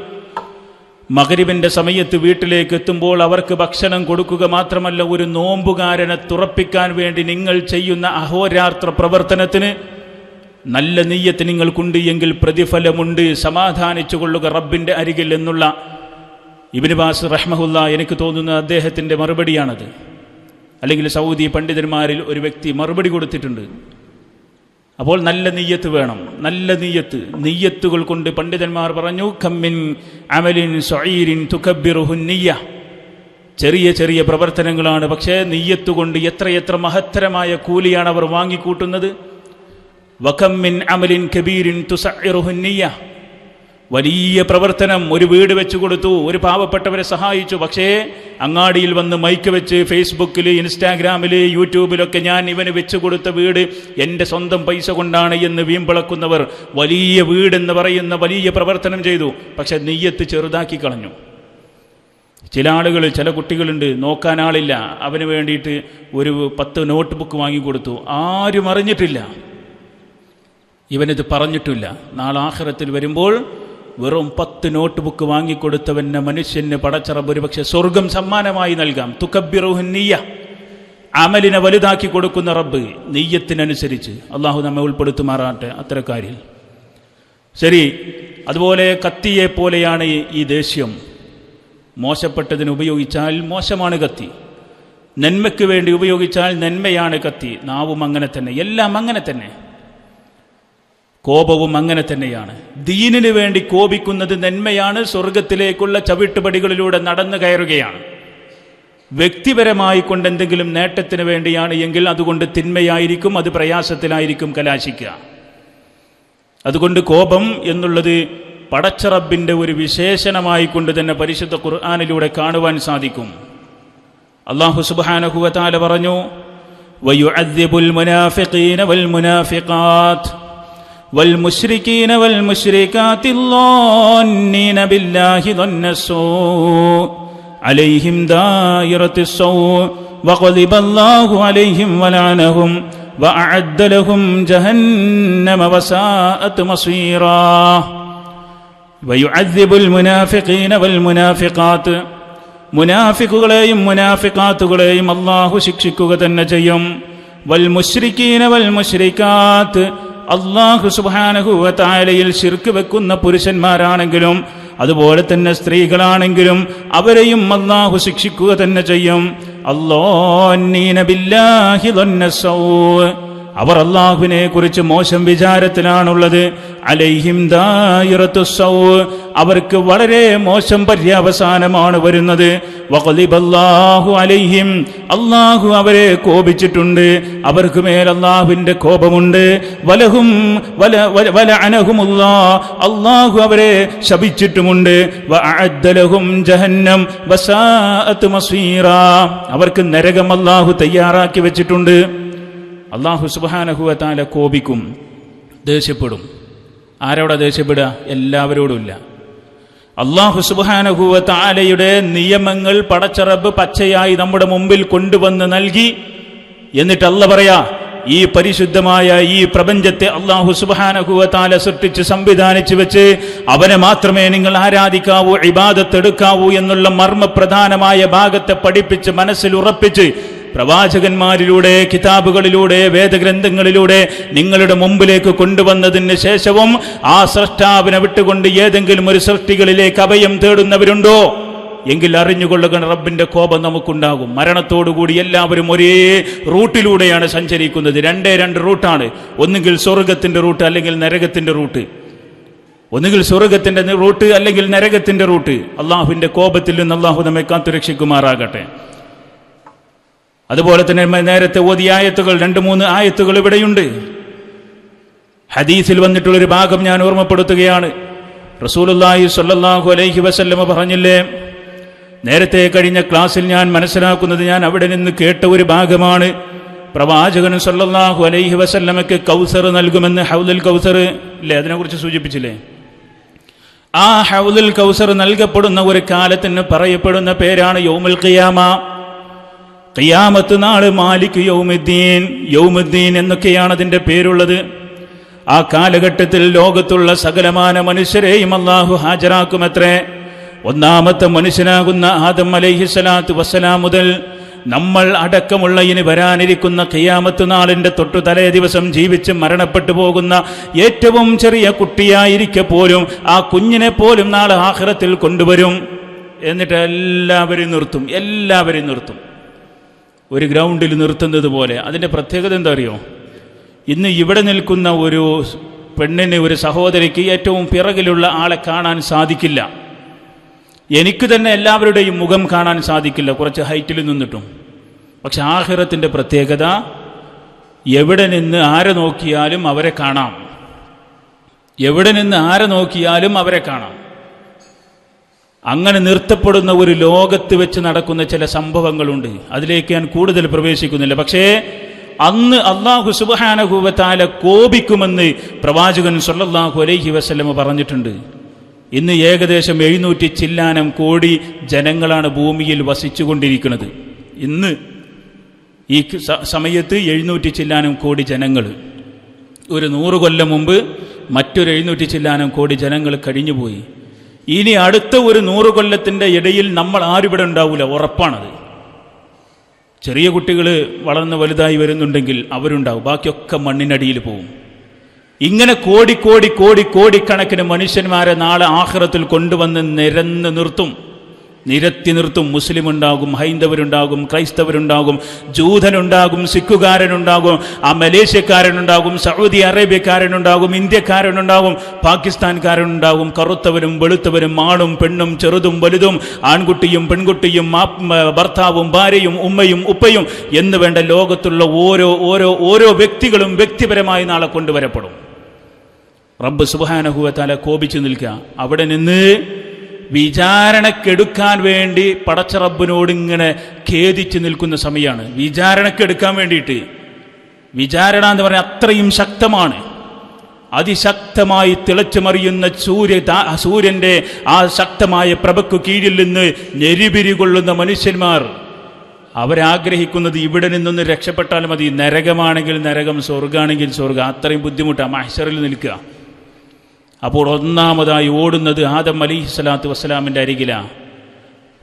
മഗ്രിബിൻ്റെ സമയത്ത് വീട്ടിലേക്ക് എത്തുമ്പോൾ അവർക്ക് ഭക്ഷണം കൊടുക്കുക മാത്രമല്ല, ഒരു നോമ്പുകാരനെ തുറപ്പിക്കാൻ വേണ്ടി നിങ്ങൾ ചെയ്യുന്ന അഹോരാത്ര പ്രവർത്തനത്തിന് നല്ല നെയ്യത്ത് നിങ്ങൾക്കുണ്ട് എങ്കിൽ പ്രതിഫലമുണ്ട്, സമാധാനിച്ചു കൊള്ളുക റബ്ബിൻ്റെ അരികിൽ എന്നുള്ള ഇബ്നു ബാസ് റഹ്മഹുല്ലാ, എനിക്ക് തോന്നുന്ന അദ്ദേഹത്തിൻ്റെ മറുപടിയാണത്. അല്ലെങ്കിൽ സൗദി പണ്ഡിതന്മാരിൽ ഒരു വ്യക്തി മറുപടി കൊടുത്തിട്ടുണ്ട്. അപ്പോൾ നല്ല നിയ്യത്ത് വേണം, നല്ല നിയ്യത്തുകൾ കൊണ്ട് പണ്ഡിതന്മാർ പറഞ്ഞു, കമ്മിൻ അമലിൻ സഈരിൻ തുകബ്ബിറുഹു നിയ്യ, ചെറിയ ചെറിയ പ്രവർത്തനങ്ങളാണ്, പക്ഷേ നിയ്യത്ത് കൊണ്ട് എത്രയെത്ര മഹത്തരമായ കൂലിയാണ് അവർ വാങ്ങിക്കൂട്ടുന്നത്. വകമ്മിൻ അമലിൻ കബീരിൻ തുസഇറുഹു നിയ്യ, വലിയ പ്രവർത്തനം, ഒരു വീട് വെച്ചു കൊടുത്തു, ഒരു പാവപ്പെട്ടവരെ സഹായിച്ചു. പക്ഷേ അങ്ങാടിയിൽ വന്ന് മൈക്ക് വെച്ച് ഫേസ്ബുക്കിൽ, ഇൻസ്റ്റാഗ്രാമിൽ, യൂട്യൂബിലൊക്കെ ഞാൻ ഇവന് വെച്ചു കൊടുത്ത വീട് എൻ്റെ സ്വന്തം പൈസ കൊണ്ടാണ് എന്ന് വീമ്പിളക്കുന്നവർ വലിയ വീടെന്ന് പറയുന്ന വലിയ പ്രവർത്തനം ചെയ്തു. പക്ഷെ നിയ്യത്ത് ചെറുതാക്കി കളഞ്ഞു. ചില ആളുകൾ, ചില കുട്ടികളുണ്ട്, നോക്കാൻ ആളില്ല, അവന് വേണ്ടിയിട്ട് ഒരു 10 നോട്ട് ബുക്ക് വാങ്ങിക്കൊടുത്തു. ആരും അറിഞ്ഞിട്ടില്ല, ഇവനിത് പറഞ്ഞിട്ടില്ല. നാളെ ആഖിറത്തിൽ വരുമ്പോൾ വെറും 10 നോട്ട് ബുക്ക് വാങ്ങിക്കൊടുത്തവന് മനുഷ്യന് പടച്ചറബ് ഒരു പക്ഷെ സ്വർഗം സമ്മാനമായി നൽകാം. തുകബ്ബിറുഹു നിയ്യ, അമലിനെ വലുതാക്കി കൊടുക്കുന്ന റബ്ബ് നെയ്യത്തിനനുസരിച്ച്. അള്ളാഹു നമ്മെ ഉൾപ്പെടുത്തുമാറാട്ടെ അത്തരക്കാരിൽ. ശരി, അതുപോലെ കത്തിയെ പോലെയാണ് ഈ ദേഷ്യം. മോശപ്പെട്ടതിന് ഉപയോഗിച്ചാൽ മോശമാണ് കത്തി, നന്മയ്ക്ക് വേണ്ടി ഉപയോഗിച്ചാൽ നന്മയാണ് കത്തി. നാവും അങ്ങനെ തന്നെ, എല്ലാം അങ്ങനെ തന്നെ, കോപവും അങ്ങനെ തന്നെയാണ്. ദീനിന് വേണ്ടി കോപിക്കുന്നത് നന്മയാണ്, സ്വർഗത്തിലേക്കുള്ള ചവിട്ടുപടികളിലൂടെ നടന്നു കയറുകയാണ്. വ്യക്തിപരമായി കൊണ്ട് എന്തെങ്കിലും നേട്ടത്തിന് വേണ്ടിയാണ് എങ്കിൽ അതുകൊണ്ട് തിന്മയായിരിക്കും, അത് പ്രയാസത്തിലായിരിക്കും കലാശിക്കുക. അതുകൊണ്ട് കോപം എന്നുള്ളത് പടച്ചറബിൻ്റെ ഒരു വിശേഷണമായി കൊണ്ട് തന്നെ പരിശുദ്ധ ഖുർആനിലൂടെ കാണുവാൻ സാധിക്കും. അല്ലാഹു സുബ്ഹാനഹു വ തആല പറഞ്ഞു, വയുഅദ്ദിബുൽ മുനാഫിഖീന വൽ മുനാഫിഖാത്ത് والمشركين والمشركات الظانين بالله ظن السوء عليهم دائرة السوء وغضب الله عليهم ولعنهم وأعد لهم جهنم وساءت مصيرا. ويعذب المنافقين والمنافقات, മുനാഫിക്കുകളെയും മുനാഫിക്കാത്തുകളെയും അല്ലാഹു ശിക്ഷിക്കുക തന്നെ ചെയ്യും. വൽ മുശ്രിക്കീന വൽ മുശ്രിക്കാത്ത്, അല്ലാഹു സുബ്ഹാനഹു വ തആലയിൽ ശിർക്ക് വെക്കുന്ന പുരുഷന്മാരാണെങ്കിലും അതുപോലെ തന്നെ സ്ത്രീകളാണെങ്കിലും അവരെയും അല്ലാഹു ശിക്ഷിക്കുക തന്നെ ചെയ്യും. അല്ലാഹുന്നീന ബില്ലാഹി ളന്നസൗ, അവർ അല്ലാഹുവിനെ കുറിച്ച് മോശം വിചാരത്തിലാണുള്ളത്. അലൈഹിം ദായിറത്തുസ്സൗ, അവർക്ക് വളരെ മോശം പര്യവസാനമാണ് വരുന്നത്. വഖദിബല്ലാഹു അലൈഹിം, അല്ലാഹു അവരെ കോപിച്ചിട്ടുണ്ട്, അവർക്ക് മേൽ അല്ലാഹുവിന്റെ കോപമുണ്ട്. വലഹും വലഅനഹുമുല്ലാഹ്, അല്ലാഹു അവരെ ശപിച്ചിട്ടുമുണ്ട്. വഅഅദ്ദ ലഹും ജഹന്നം വസാഅത് മസീറാ, അവർക്ക് നരകം അല്ലാഹു തയ്യാറാക്കി വെച്ചിട്ടുണ്ട്. അല്ലാഹു സുബ്ഹാനഹു വ തആല കോപിക്കും, ദേഷ്യപ്പെടും. ആരോടാ ദേഷ്യപ്പെടുക? എല്ലാവരോടുമില്ല. അല്ലാഹു സുബ്ഹാനഹു വ തആലയുടെ നിയമങ്ങൾ പടച്ചറബ് പച്ചയായി നമ്മുടെ മുമ്പിൽ കൊണ്ടുവന്ന് നൽകി. എന്നിട്ട് അല്ലാഹു പറയാ, ഈ പരിശുദ്ധമായ ഈ പ്രപഞ്ചത്തെ അല്ലാഹു സുബ്ഹാനഹു വ തആല സൃഷ്ടിച്ച് സംവിധാനിച്ചു വെച്ച് അവനെ മാത്രമേ നിങ്ങൾ ആരാധിക്കാവൂ, ഇബാദത്ത് എടുക്കാവൂ എന്നുള്ള മർമ്മപ്രധാനമായ ഭാഗത്തെ പഠിപ്പിച്ച് മനസ്സിൽ ഉറപ്പിച്ച് പ്രവാചകന്മാരിലൂടെ, കിതാബുകളിലൂടെ, വേദഗ്രന്ഥങ്ങളിലൂടെ നിങ്ങളുടെ മുമ്പിലേക്ക് കൊണ്ടുവന്നതിന് ശേഷവും ആ സൃഷ്ടാവിനെ വിട്ടുകൊണ്ട് ഏതെങ്കിലും ഒരു സൃഷ്ടികളിലേക്ക് അഭയം തേടുന്നവരുണ്ടോ എങ്കിൽ അറിഞ്ഞുകൊള്ളുക, റബ്ബിന്റെ കോപം നമുക്കുണ്ടാകും. മരണത്തോടുകൂടി എല്ലാവരും ഒരേ റൂട്ടിലൂടെയാണ് സഞ്ചരിക്കുന്നത്. രണ്ട് റൂട്ടാണ്, ഒന്നുകിൽ സ്വർഗത്തിന്റെ റൂട്ട് അല്ലെങ്കിൽ നരകത്തിന്റെ റൂട്ട്. ഒന്നുകിൽ സ്വർഗത്തിന്റെ റൂട്ട് അല്ലെങ്കിൽ നരകത്തിന്റെ റൂട്ട്. അള്ളാഹുവിന്റെ കോപത്തിൽ നിന്ന് അള്ളാഹു നമ്മെ കാത്തുരക്ഷിക്കുമാറാകട്ടെ. അതുപോലെ തന്നെ നേരത്തെ ഓതിയ ആയത്തുകൾ, 2-3 ആയത്തുകൾ ഇവിടെയുണ്ട്. ഹദീസിൽ വന്നിട്ടുള്ളൊരു ഭാഗം ഞാൻ ഓർമ്മപ്പെടുത്തുകയാണ്. റസൂലുള്ളാഹി സ്വല്ലല്ലാഹു അലൈഹി വസല്ലമ പറഞ്ഞില്ലേ, നേരത്തെ കഴിഞ്ഞ ക്ലാസ്സിൽ ഞാൻ മനസ്സിലാക്കുന്നത്, ഞാൻ അവിടെ നിന്ന് കേട്ട ഒരു ഭാഗമാണ്. പ്രവാചകൻ സ്വല്ലല്ലാഹു അലൈഹി വസല്ലമയ്ക്ക് കൗസർ നൽകുമെന്ന്, ഹൗദുൽ കൗസർ ഇല്ലേ, അതിനെക്കുറിച്ച് സൂചിപ്പിച്ചില്ലേ? ആ ഹൗദുൽ കൗസർ നൽകപ്പെടുന്ന ഒരു കാലത്തിന് പറയപ്പെടുന്ന പേരാണ് യൗമുൽ ഖിയാമ. ഖിയാമത്ത് നാള്, മാലിക് യൗമുദ്ദീൻ, യൗമുദ്ദീൻ എന്നൊക്കെയാണ് അതിൻ്റെ പേരുള്ളത്. ആ കാലഘട്ടത്തിൽ ലോകത്തുള്ള സകലമാന മനുഷ്യരെയും അല്ലാഹു ഹാജരാക്കുമത്രേ. ഒന്നാമത്തെ മനുഷ്യനാകുന്ന ആദം അലൈഹിസ്സലാത്തു വസ്സലാം മുതൽ നമ്മൾ അടക്കമുള്ള ഇനി വരാനിരിക്കുന്ന ഖിയാമത്ത് നാളിന്റെ തൊട്ടു തലേ ദിവസം ജീവിച്ച് മരണപ്പെട്ടു പോകുന്ന ഏറ്റവും ചെറിയ കുട്ടിയായിരിക്കെ പോലും ആ കുഞ്ഞിനെ പോലും നാളെ ആഖിറത്തിൽ കൊണ്ടുവരും. എന്നിട്ട് എല്ലാവരെയും നിർത്തും, ഒരു ഗ്രൗണ്ടിൽ നിർത്തുന്നത് പോലെ. അതിൻ്റെ പ്രത്യേകത എന്താ അറിയോ? ഇന്ന് ഇവിടെ നിൽക്കുന്ന ഒരു പെണ്ണിന്, ഒരു സഹോദരിക്ക് ഏറ്റവും പിറകിലുള്ള ആളെ കാണാൻ സാധിക്കില്ല. എനിക്ക് തന്നെ എല്ലാവരുടെയും മുഖം കാണാൻ സാധിക്കില്ല, കുറച്ച് ഹൈറ്റിൽ നിന്നിട്ടും. പക്ഷെ ആഖിറത്തിൻ്റെ പ്രത്യേകത, എവിടെ നിന്ന് ആരെ നോക്കിയാലും അവരെ കാണാം. എവിടെ നിന്ന് ആരെ നോക്കിയാലും അവരെ കാണാം. അങ്ങനെ നിർത്തപ്പെടുന്ന ഒരു ലോകത്ത് വെച്ച് നടക്കുന്ന ചില സംഭവങ്ങളുണ്ട്. അതിലേക്ക് ഞാൻ കൂടുതൽ പ്രവേശിക്കുന്നില്ല. പക്ഷേ അന്ന് അല്ലാഹു സുബ്ഹാനഹു വ തആല കോപിക്കുമെന്ന് പ്രവാചകൻ സ്വല്ലല്ലാഹു അലൈഹി വസല്ലം പറഞ്ഞിട്ടുണ്ട്. ഇന്ന് ഏകദേശം 700 ചില്ലാനം കോടി ജനങ്ങളാണ് ഭൂമിയിൽ വസിച്ചുകൊണ്ടിരിക്കുന്നത്. ഇന്ന് ഈ സമയത്ത് 700 ചില്ലാനം കോടി ജനങ്ങൾ. ഒരു 100 കൊല്ലം മുമ്പ് മറ്റൊരു 700 ചില്ലാനം കോടി ജനങ്ങൾ കഴിഞ്ഞുപോയി. ഇനി അടുത്ത ഒരു 100 കൊല്ലത്തിൻ്റെ ഇടയിൽ നമ്മൾ ആരും ഇവിടെ ഉണ്ടാവില്ല, ഉറപ്പാണത്. ചെറിയ കുട്ടികൾ വളർന്ന് വലുതായി വരുന്നുണ്ടെങ്കിൽ അവരുണ്ടാവും, ബാക്കിയൊക്കെ മണ്ണിനടിയിൽ പോവും. ഇങ്ങനെ കോടിക്കണക്കിന് മനുഷ്യന്മാരെ നാളെ ആഖിറത്തിൽ കൊണ്ടുവന്ന് നിരത്തി നിർത്തും. മുസ്ലിം ഉണ്ടാകും, ഹൈന്ദവരുണ്ടാകും, ക്രൈസ്തവരുണ്ടാകും, ജൂതനുണ്ടാകും, സിഖുകാരനുണ്ടാകും, മലേഷ്യക്കാരനുണ്ടാകും, സൗദി അറേബ്യക്കാരനുണ്ടാകും, ഇന്ത്യക്കാരനുണ്ടാകും, പാകിസ്ഥാൻകാരനുണ്ടാകും, കറുത്തവരും വെളുത്തവരും, ആണും പെണ്ണും, ചെറുതും വലുതും, ആൺകുട്ടിയും പെൺകുട്ടിയും, ഭർത്താവും ഭാര്യയും ഉമ്മയും ഉപ്പയും എന്ന് വേണ്ട ലോകത്തുള്ള ഓരോ വ്യക്തികളും വ്യക്തിപരമായി നാളെ കൊണ്ടുവരപ്പെടും. റബ്ബ് സുബ്ഹാനഹു വ തആല കോപിച്ചു നിൽക്കുക. അവിടെ നിന്ന് വിചാരണക്കെടുക്കാൻ വേണ്ടി പടച്ച റബ്ബിനോട് ഇങ്ങനെ ഖേദിച്ച് നിൽക്കുന്ന സമയമാണ്. വിചാരണക്കെടുക്കാൻ വേണ്ടിയിട്ട്, വിചാരണ എന്ന് പറഞ്ഞാൽ അത്രയും ശക്തമാണ്. അതിശക്തമായി തിളച്ചുമറിയുന്ന സൂര്യന്റെ ആ ശക്തമായ പ്രഭയ്ക്കു കീഴിൽ നിന്ന് ഞെരിപിരി കൊള്ളുന്ന മനുഷ്യന്മാർ അവരാഗ്രഹിക്കുന്നത് ഇവിടെ നിന്നൊന്ന് രക്ഷപ്പെട്ടാൽ മതി. നരകമാണെങ്കിൽ നരകം, സ്വർഗമാണെങ്കിൽ സ്വർഗം. അത്രയും ബുദ്ധിമുട്ടാണ് മഹ്ശറിൽ നിൽക്കുക. അപ്പോൾ ഒന്നാമതായി ഓടുന്നത് ആദം അലൈഹിസ്സലാത്തു വസ്സലാമിൻ്റെ അരികിലാണ്.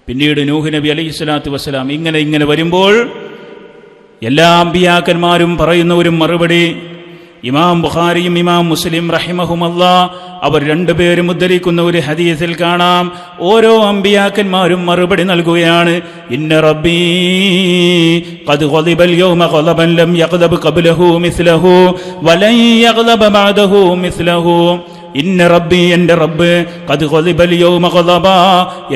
പിന്നീട് നൂഹ് നബി അലൈഹിസ്സലാത്തു വസ്സലാം. ഇങ്ങനെ വരുമ്പോൾ എല്ലാ അമ്പിയാക്കന്മാരും പറയുന്ന ഒരു മറുപടി ഇമാം ബുഖാരിയും ഇമാം മുസ്ലിം റഹിമഹുമല്ലാ അവർ രണ്ടുപേരും ഉദ്ധരിക്കുന്ന ഒരു ഹദീസിൽ കാണാം. ഓരോ അമ്പിയാക്കന്മാരും മറുപടി നൽകുകയാണ്. ഇന്ന റബ്ബീ ഖദ് ഖദിബൽ യൗമ ഖദബൻ ലം യഖദബ് ഖബ്ലഹു മിസ്ലഹു വലൻ യഖദബ ബഅദഹു മിസ്ലഹു. ഇന്ന റബ്ബി, എൻ്റെ റബ്ബ്, ഖദ് ഖദിബൽ യൗമ ഖദബാ,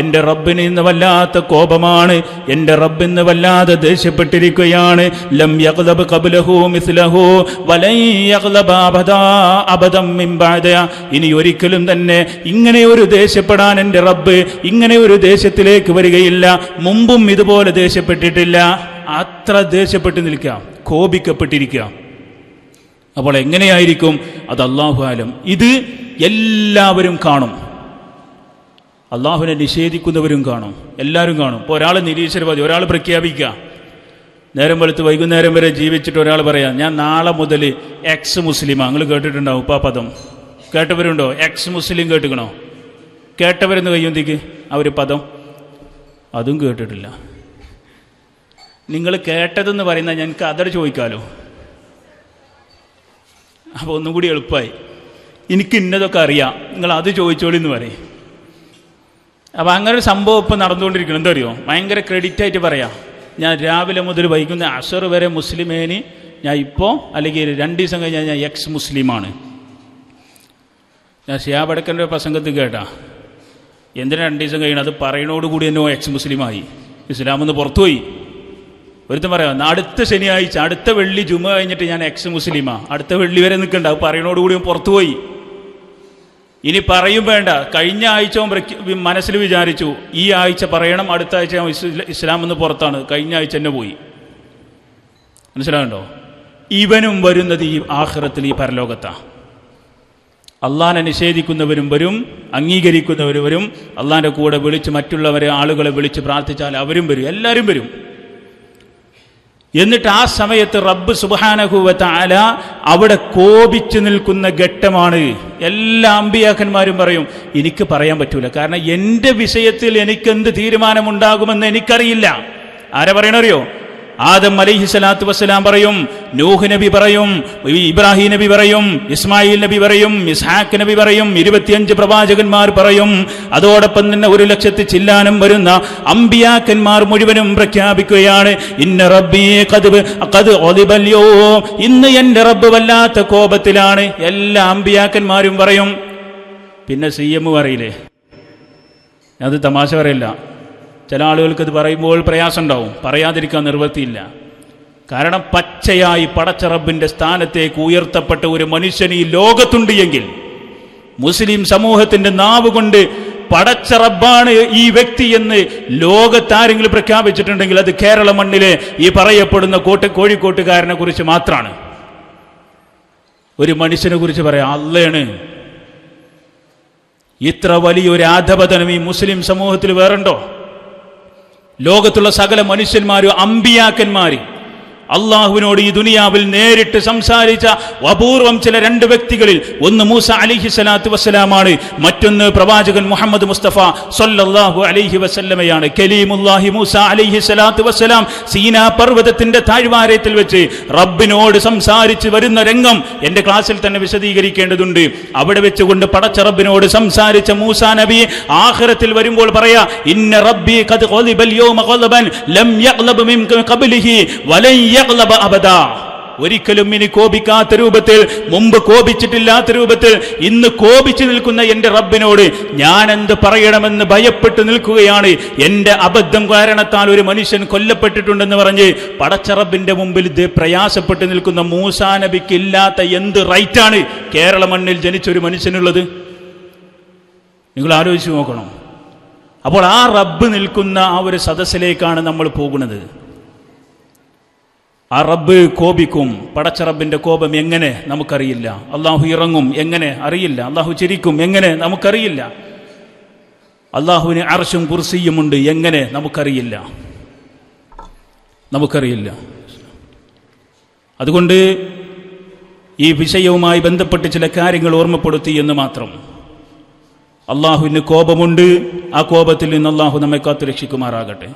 എൻ്റെ റബ്ബിന് ഇന്ന് വല്ലാത്ത കോപമാണ്, എൻ്റെ റബ്ബിന്ന് വല്ലാതെ ദേഷ്യപ്പെട്ടിരിക്കുകയാണ്. ലം യഖദബ് ഖബ്ലഹു മിസ്ലഹു വലൻ യഖദബ അബദൻ മിൻ ബഅദ. ഇനി ഒരിക്കലും തന്നെ ഇങ്ങനെ ഒരു ദേഷ്യപ്പെടാൻ എൻ്റെ റബ്ബ് ഇങ്ങനെ ഒരു ദേഷ്യത്തിലേക്ക് വരികയില്ല. മുമ്പും ഇതുപോലെ ദേഷ്യപ്പെട്ടിട്ടില്ല. അത്ര ദേഷ്യപ്പെട്ട് നിൽക്കാം, കോപിക്കപ്പെട്ടിരിക്കാം. അപ്പോൾ എങ്ങനെയായിരിക്കും അത്? അല്ലാഹു ആലം. ഇത് എല്ലാവരും കാണും. അള്ളാഹുവിനെ നിഷേധിക്കുന്നവരും കാണും, എല്ലാവരും കാണും. ഇപ്പോൾ ഒരാൾ നിരീശ്വരവാദി, ഒരാൾ പ്രഖ്യാപിക്കുക, നേരം വെളുത്ത് വൈകുന്നേരം വരെ ജീവിച്ചിട്ട് ഒരാൾ പറയാം ഞാൻ നാളെ മുതൽ എക്സ് മുസ്ലിമാണ്. നിങ്ങൾ കേട്ടിട്ടുണ്ടാവും ഇപ്പോൾ ആ പദം. കേട്ടവരുണ്ടോ? എക്സ് മുസ്ലിം കേട്ടിക്കണോ? കേട്ടവരെന്ന് കയ്യൊന്തിക്ക് ആ ഒരു പദം. അതും കേട്ടിട്ടില്ല. നിങ്ങൾ കേട്ടതെന്ന് പറയുന്നത് ഞങ്ങൾക്ക് അതർ ചോദിക്കാമല്ലോ. അപ്പോൾ ഒന്നും കൂടി എളുപ്പമായി. എനിക്ക് ഇന്നതൊക്കെ അറിയാം, നിങ്ങൾ അത് ചോദിച്ചോളി എന്ന് പറയും. അപ്പോൾ അങ്ങനെ ഒരു സംഭവം ഇപ്പം നടന്നുകൊണ്ടിരിക്കണം. എന്താ അറിയോ? ഭയങ്കര ക്രെഡിറ്റായിട്ട് പറയാം. ഞാൻ രാവിലെ മുതൽ വൈകുന്നേരം അസർ വരെ മുസ്ലിമേന് ഞാൻ ഇപ്പോൾ, അല്ലെങ്കിൽ 2 ദിവസം കഴിഞ്ഞാൽ ഞാൻ എക്സ് മുസ്ലിമാണ്. ഞാൻ ഷിഹാബ് അടക്കൻ്റെ പ്രസംഗത്തിൽ കേട്ടാ, എന്തിനാ 2 ദിവസം കഴിയണം? അത് പറയണോടുകൂടി തന്നെ എക്സ് മുസ്ലിമായി, ഇസ്ലാമെന്ന് പുറത്തുപോയി. ഒരുത്തം പറയാം അടുത്ത ശനിയാഴ്ച, അടുത്ത വെള്ളി ജുമ കഴിഞ്ഞിട്ട് ഞാൻ എക്സ് മുസ്ലിമാ. അടുത്ത വെള്ളി വരെ നിൽക്കണ്ട, അത് പറയണോടുകൂടി പുറത്തുപോയി. ഇനി പറയും വേണ്ട. കഴിഞ്ഞ ആഴ്ച മനസ്സിൽ വിചാരിച്ചു ഈ ആഴ്ച പറയണം, അടുത്ത ആഴ്ച ഇസ്ലാം എന്ന് പുറത്താണ്. കഴിഞ്ഞ ആഴ്ച തന്നെ പോയി. മനസ്സിലാകണ്ടോ? ഇവനും വരുന്നത് ഈ ആഖിറത്തിൽ, ഈ പരലോകത്താണ്. അള്ളാഹിനെ നിഷേധിക്കുന്നവരും വരും, അംഗീകരിക്കുന്നവരും വരും. അള്ളാഹിൻ്റെ കൂടെ വിളിച്ച് മറ്റുള്ളവരെ ആളുകളെ വിളിച്ച് പ്രാർത്ഥിച്ചാൽ അവരും വരും, എല്ലാവരും വരും. എന്നിട്ട് ആ സമയത്ത് റബ്ബ് സുബ്ഹാനഹു വ തആല അവിടെ കോപിച്ചു നിൽക്കുന്ന ഘട്ടമാണ്. എല്ലാ അമ്പിയാക്കന്മാരും പറയും എനിക്ക് പറയാൻ പറ്റൂല, കാരണം എൻ്റെ വിഷയത്തിൽ എനിക്കെന്ത് തീരുമാനമുണ്ടാകുമെന്ന് എനിക്കറിയില്ല. ആരാ പറയണറിയോ? ആദം അലൈഹിസ്സലാത്തു വസ്സലാം പറയും, നൂഹ് നബി പറയും, ഇബ്രാഹിം നബി പറയും, ഇസ്മായിൽ നബി പറയും, ഇസ്ഹാഖ് നബി പറയും, 25 പ്രവാചകന്മാർ പറയും. അതോടൊപ്പം തന്നെ 100,000 ചില്ലാനം വരുന്ന അമ്പിയാക്കന്മാർ മുഴുവനും പ്രഖ്യാപിക്കുകയാണ് ഇന്ന റബ്ബി ഖദ് ഖദിബൽ യൗം, ഇന്ന് എൻ്റെ റബ്ബ് വല്ലാത്ത കോപത്തിലാണ്. എല്ലാ അമ്പിയാക്കന്മാരും പറയും. പിന്നെ CM പറയില്ലേ? അത് തമാശ പറയില്ല. ചില ആളുകൾക്ക് ഇത് പറയുമ്പോൾ പ്രയാസം ഉണ്ടാവും, പറയാതിരിക്കാൻ നിവൃത്തിയില്ല. കാരണം പച്ചയായി പടച്ച റബ്ബിൻ്റെ സ്ഥാനത്തേക്ക് ഉയർത്തപ്പെട്ട ഒരു മനുഷ്യൻ ഈ ലോകത്തുണ്ട് എങ്കിൽ മുസ്ലിം സമൂഹത്തിന്റെ നാവ് കൊണ്ട് പടച്ച റബ്ബാണ് ഈ വ്യക്തി എന്ന് ലോകത്താരെങ്കിലും പ്രഖ്യാപിച്ചിട്ടുണ്ടെങ്കിൽ അത് കേരള മണ്ണിലെ ഈ പറയപ്പെടുന്ന കോഴിക്കോട്ടുകാരനെ കുറിച്ച് മാത്രമാണ്. ഒരു മനുഷ്യനെ കുറിച്ച് പറയാം അള്ളയാണ്. ഇത്ര വലിയൊരു അധപതനം ഈ മുസ്ലിം സമൂഹത്തിൽ വേറുണ്ടോ? ലോകത്തുള്ള സകല മനുഷ്യന്മാരും അമ്പിയാക്കന്മാര് അള്ളാഹുവിനോട് ഈ ദുനിയാവിൽ നേരിട്ട് സംസാരിച്ച അപൂർവം ചില രണ്ട് വ്യക്തികളിൽ ഒന്ന് മൂസ അലൈഹി സ്വലാത്തു വസ്സലാമാണ്, മറ്റൊന്ന് പ്രവാചകൻ മുഹമ്മദ് മുസ്തഫ സല്ലല്ലാഹു അലൈഹി വസല്ലമയാണ്. കലീമുല്ലാഹി മൂസ അലൈഹി സ്വലാത്തു വസ്സലാം സീനാ പർവ്വതത്തിന്റെ താഴ്വാരത്തിൽ വെച്ച് റബ്ബിനോട് സംസാരിച്ച് വരുന്ന രംഗം എൻ്റെ ക്ലാസ്സിൽ തന്നെ വിശദീകരിക്കേണ്ടതുണ്ട്. അവിടെ വെച്ചുകൊണ്ട് പടച്ച റബ്ബിനോട് സംസാരിച്ച മൂസാ നബി ആഖിറത്തിൽ വരുമ്പോൾ പറയാ, ഇന്ന റബ്ബി ഖദ് ഖളിബൽ യൗമ ഖളബൻ ലം യഖ്ലബ് മിൻ ഖബ്ലിഹി വലൻ യഖ്ലബ അബദാ. ഒരിക്കലും ഇനി കോപിക്കാത്ത രൂപത്തിൽ, മുമ്പ് കോപിച്ചിട്ടില്ലാത്ത രൂപത്തിൽ ഇന്ന് കോപിച്ചു നിൽക്കുന്ന എൻ്റെ റബ്ബിനോട് ഞാൻ എന്ത് പറയണമെന്ന് ഭയപ്പെട്ട് നിൽക്കുകയാണ്. എൻ്റെ അബദ്ധം കാരണത്താൽ ഒരു മനുഷ്യൻ കൊല്ലപ്പെട്ടിട്ടുണ്ടെന്ന് പറഞ്ഞ് പടച്ച റബ്ബിന്റെ മുമ്പിൽ ഇത് പ്രയാസപ്പെട്ട് നിൽക്കുന്ന മൂസാ നബിക്ക് ഇല്ലാത്ത എന്ത് റൈറ്റാണ് കേരള മണ്ണിൽ ജനിച്ചൊരു മനുഷ്യനുള്ളത്? നിങ്ങൾ ആലോചിച്ച് നോക്കണം. അപ്പോൾ ആ റബ്ബ് നിൽക്കുന്ന ആ ഒരു സദസ്സിലേക്കാണ് നമ്മൾ പോകുന്നത്. ആ റബ്ബ് കോപിക്കും. പടച്ച റബ്ബിന്റെ കോപം എങ്ങനെ നമുക്കറിയില്ല. അള്ളാഹു ഇറങ്ങും എങ്ങനെ അറിയില്ല. അള്ളാഹു ചിരിക്കും എങ്ങനെ നമുക്കറിയില്ല. അള്ളാഹുവിന് അർശും കുർസിയുമുണ്ട് എങ്ങനെ നമുക്കറിയില്ല. അതുകൊണ്ട് ഈ വിഷയവുമായി ബന്ധപ്പെട്ട് ചില കാര്യങ്ങൾ ഓർമ്മപ്പെടുത്തി എന്ന് മാത്രം. അള്ളാഹുവിന് കോപമുണ്ട്. ആ കോപത്തിൽ നിന്ന് അള്ളാഹു നമ്മെ കാത്തു രക്ഷിക്കുമാറാകട്ടെ.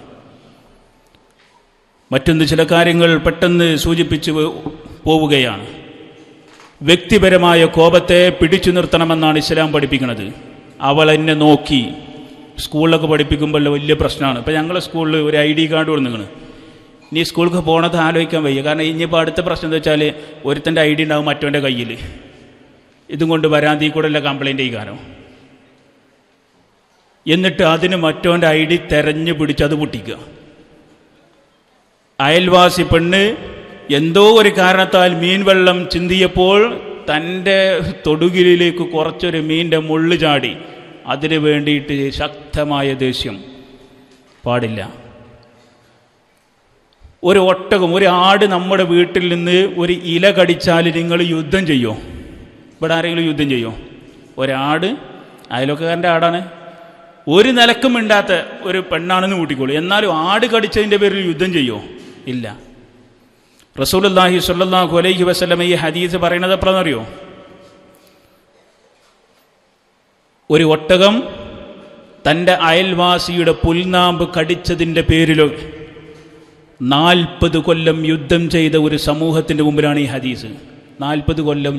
മറ്റൊന്ന് ചില കാര്യങ്ങൾ പെട്ടെന്ന് സൂചിപ്പിച്ച് പോവുകയാണ്. വ്യക്തിപരമായ കോപത്തെ പിടിച്ചു നിർത്തണമെന്നാണ് ഇസ്ലാം പഠിപ്പിക്കുന്നത്. അവൾ എന്നെ നോക്കി. സ്കൂളിലൊക്കെ പഠിപ്പിക്കുമ്പോൾ വലിയ പ്രശ്നമാണ്. ഇപ്പം ഞങ്ങളുടെ സ്കൂളിൽ ഒരു ID കാർഡ് കൊടുക്കുന്നു. ഇനി സ്കൂളിലേക്ക് പോകണത് ആലോചിക്കാൻ വയ്യ. കാരണം ഇനിയിപ്പോൾ അടുത്ത പ്രശ്നം എന്താ വെച്ചാൽ ഒരുത്തൻ്റെ ID ഉണ്ടാവും മറ്റവൻ്റെ കയ്യിൽ. ഇതും കൊണ്ട് വരാന്തി കൂടെയുള്ള കംപ്ലൈൻറ്റ് ചെയ്യാനോ, എന്നിട്ട് അതിന് മറ്റവൻ്റെ ID തെരഞ്ഞു പിടിച്ച് അത് പൊട്ടിക്കുക. അയൽവാസി പെണ്ണ് എന്തോ ഒരു കാരണത്താൽ മീൻ വെള്ളം ചിന്തിയപ്പോൾ തൻ്റെ തൊടുകിലേക്ക് കുറച്ചൊരു മീൻ്റെ മുള്ളു ചാടി. അതിനു വേണ്ടിയിട്ട് ശക്തമായ ദേഷ്യം പാടില്ല. ഒരു ഒട്ടകം, ഒരു ആട് നമ്മുടെ വീട്ടിൽ നിന്ന് ഒരു ഇല കടിച്ചാൽ നിങ്ങൾ യുദ്ധം ചെയ്യോ? ഇവിടെ ആരെങ്കിലും യുദ്ധം ചെയ്യോ? ഒരാട്, അയൽവക്കക്കാരൻ്റെ ആടാണ്, ഒരു നിലക്കും മിണ്ടാത്ത ഒരു പെണ്ണാണെന്ന് കൂട്ടിക്കോളൂ, എന്നാലും ആട് കടിച്ചതിൻ്റെ പേരിൽ യുദ്ധം ചെയ്യോ? ഇല്ല. റസൂലുള്ളാഹി സ്വല്ലല്ലാഹു അലൈഹി വസല്ലം ഈ ഹദീസ് പറയുന്നത് എപ്പോഴാണെന്നറിയോ? ഒരു ഒട്ടകം തൻ്റെ അയൽവാസിയുടെ പുൽനാമ്പ് കടിച്ചതിൻ്റെ പേരിൽ 40 കൊല്ലം യുദ്ധം ചെയ്ത ഒരു സമൂഹത്തിൻ്റെ മുമ്പിലാണ് ഈ ഹദീസ്. 40 കൊല്ലം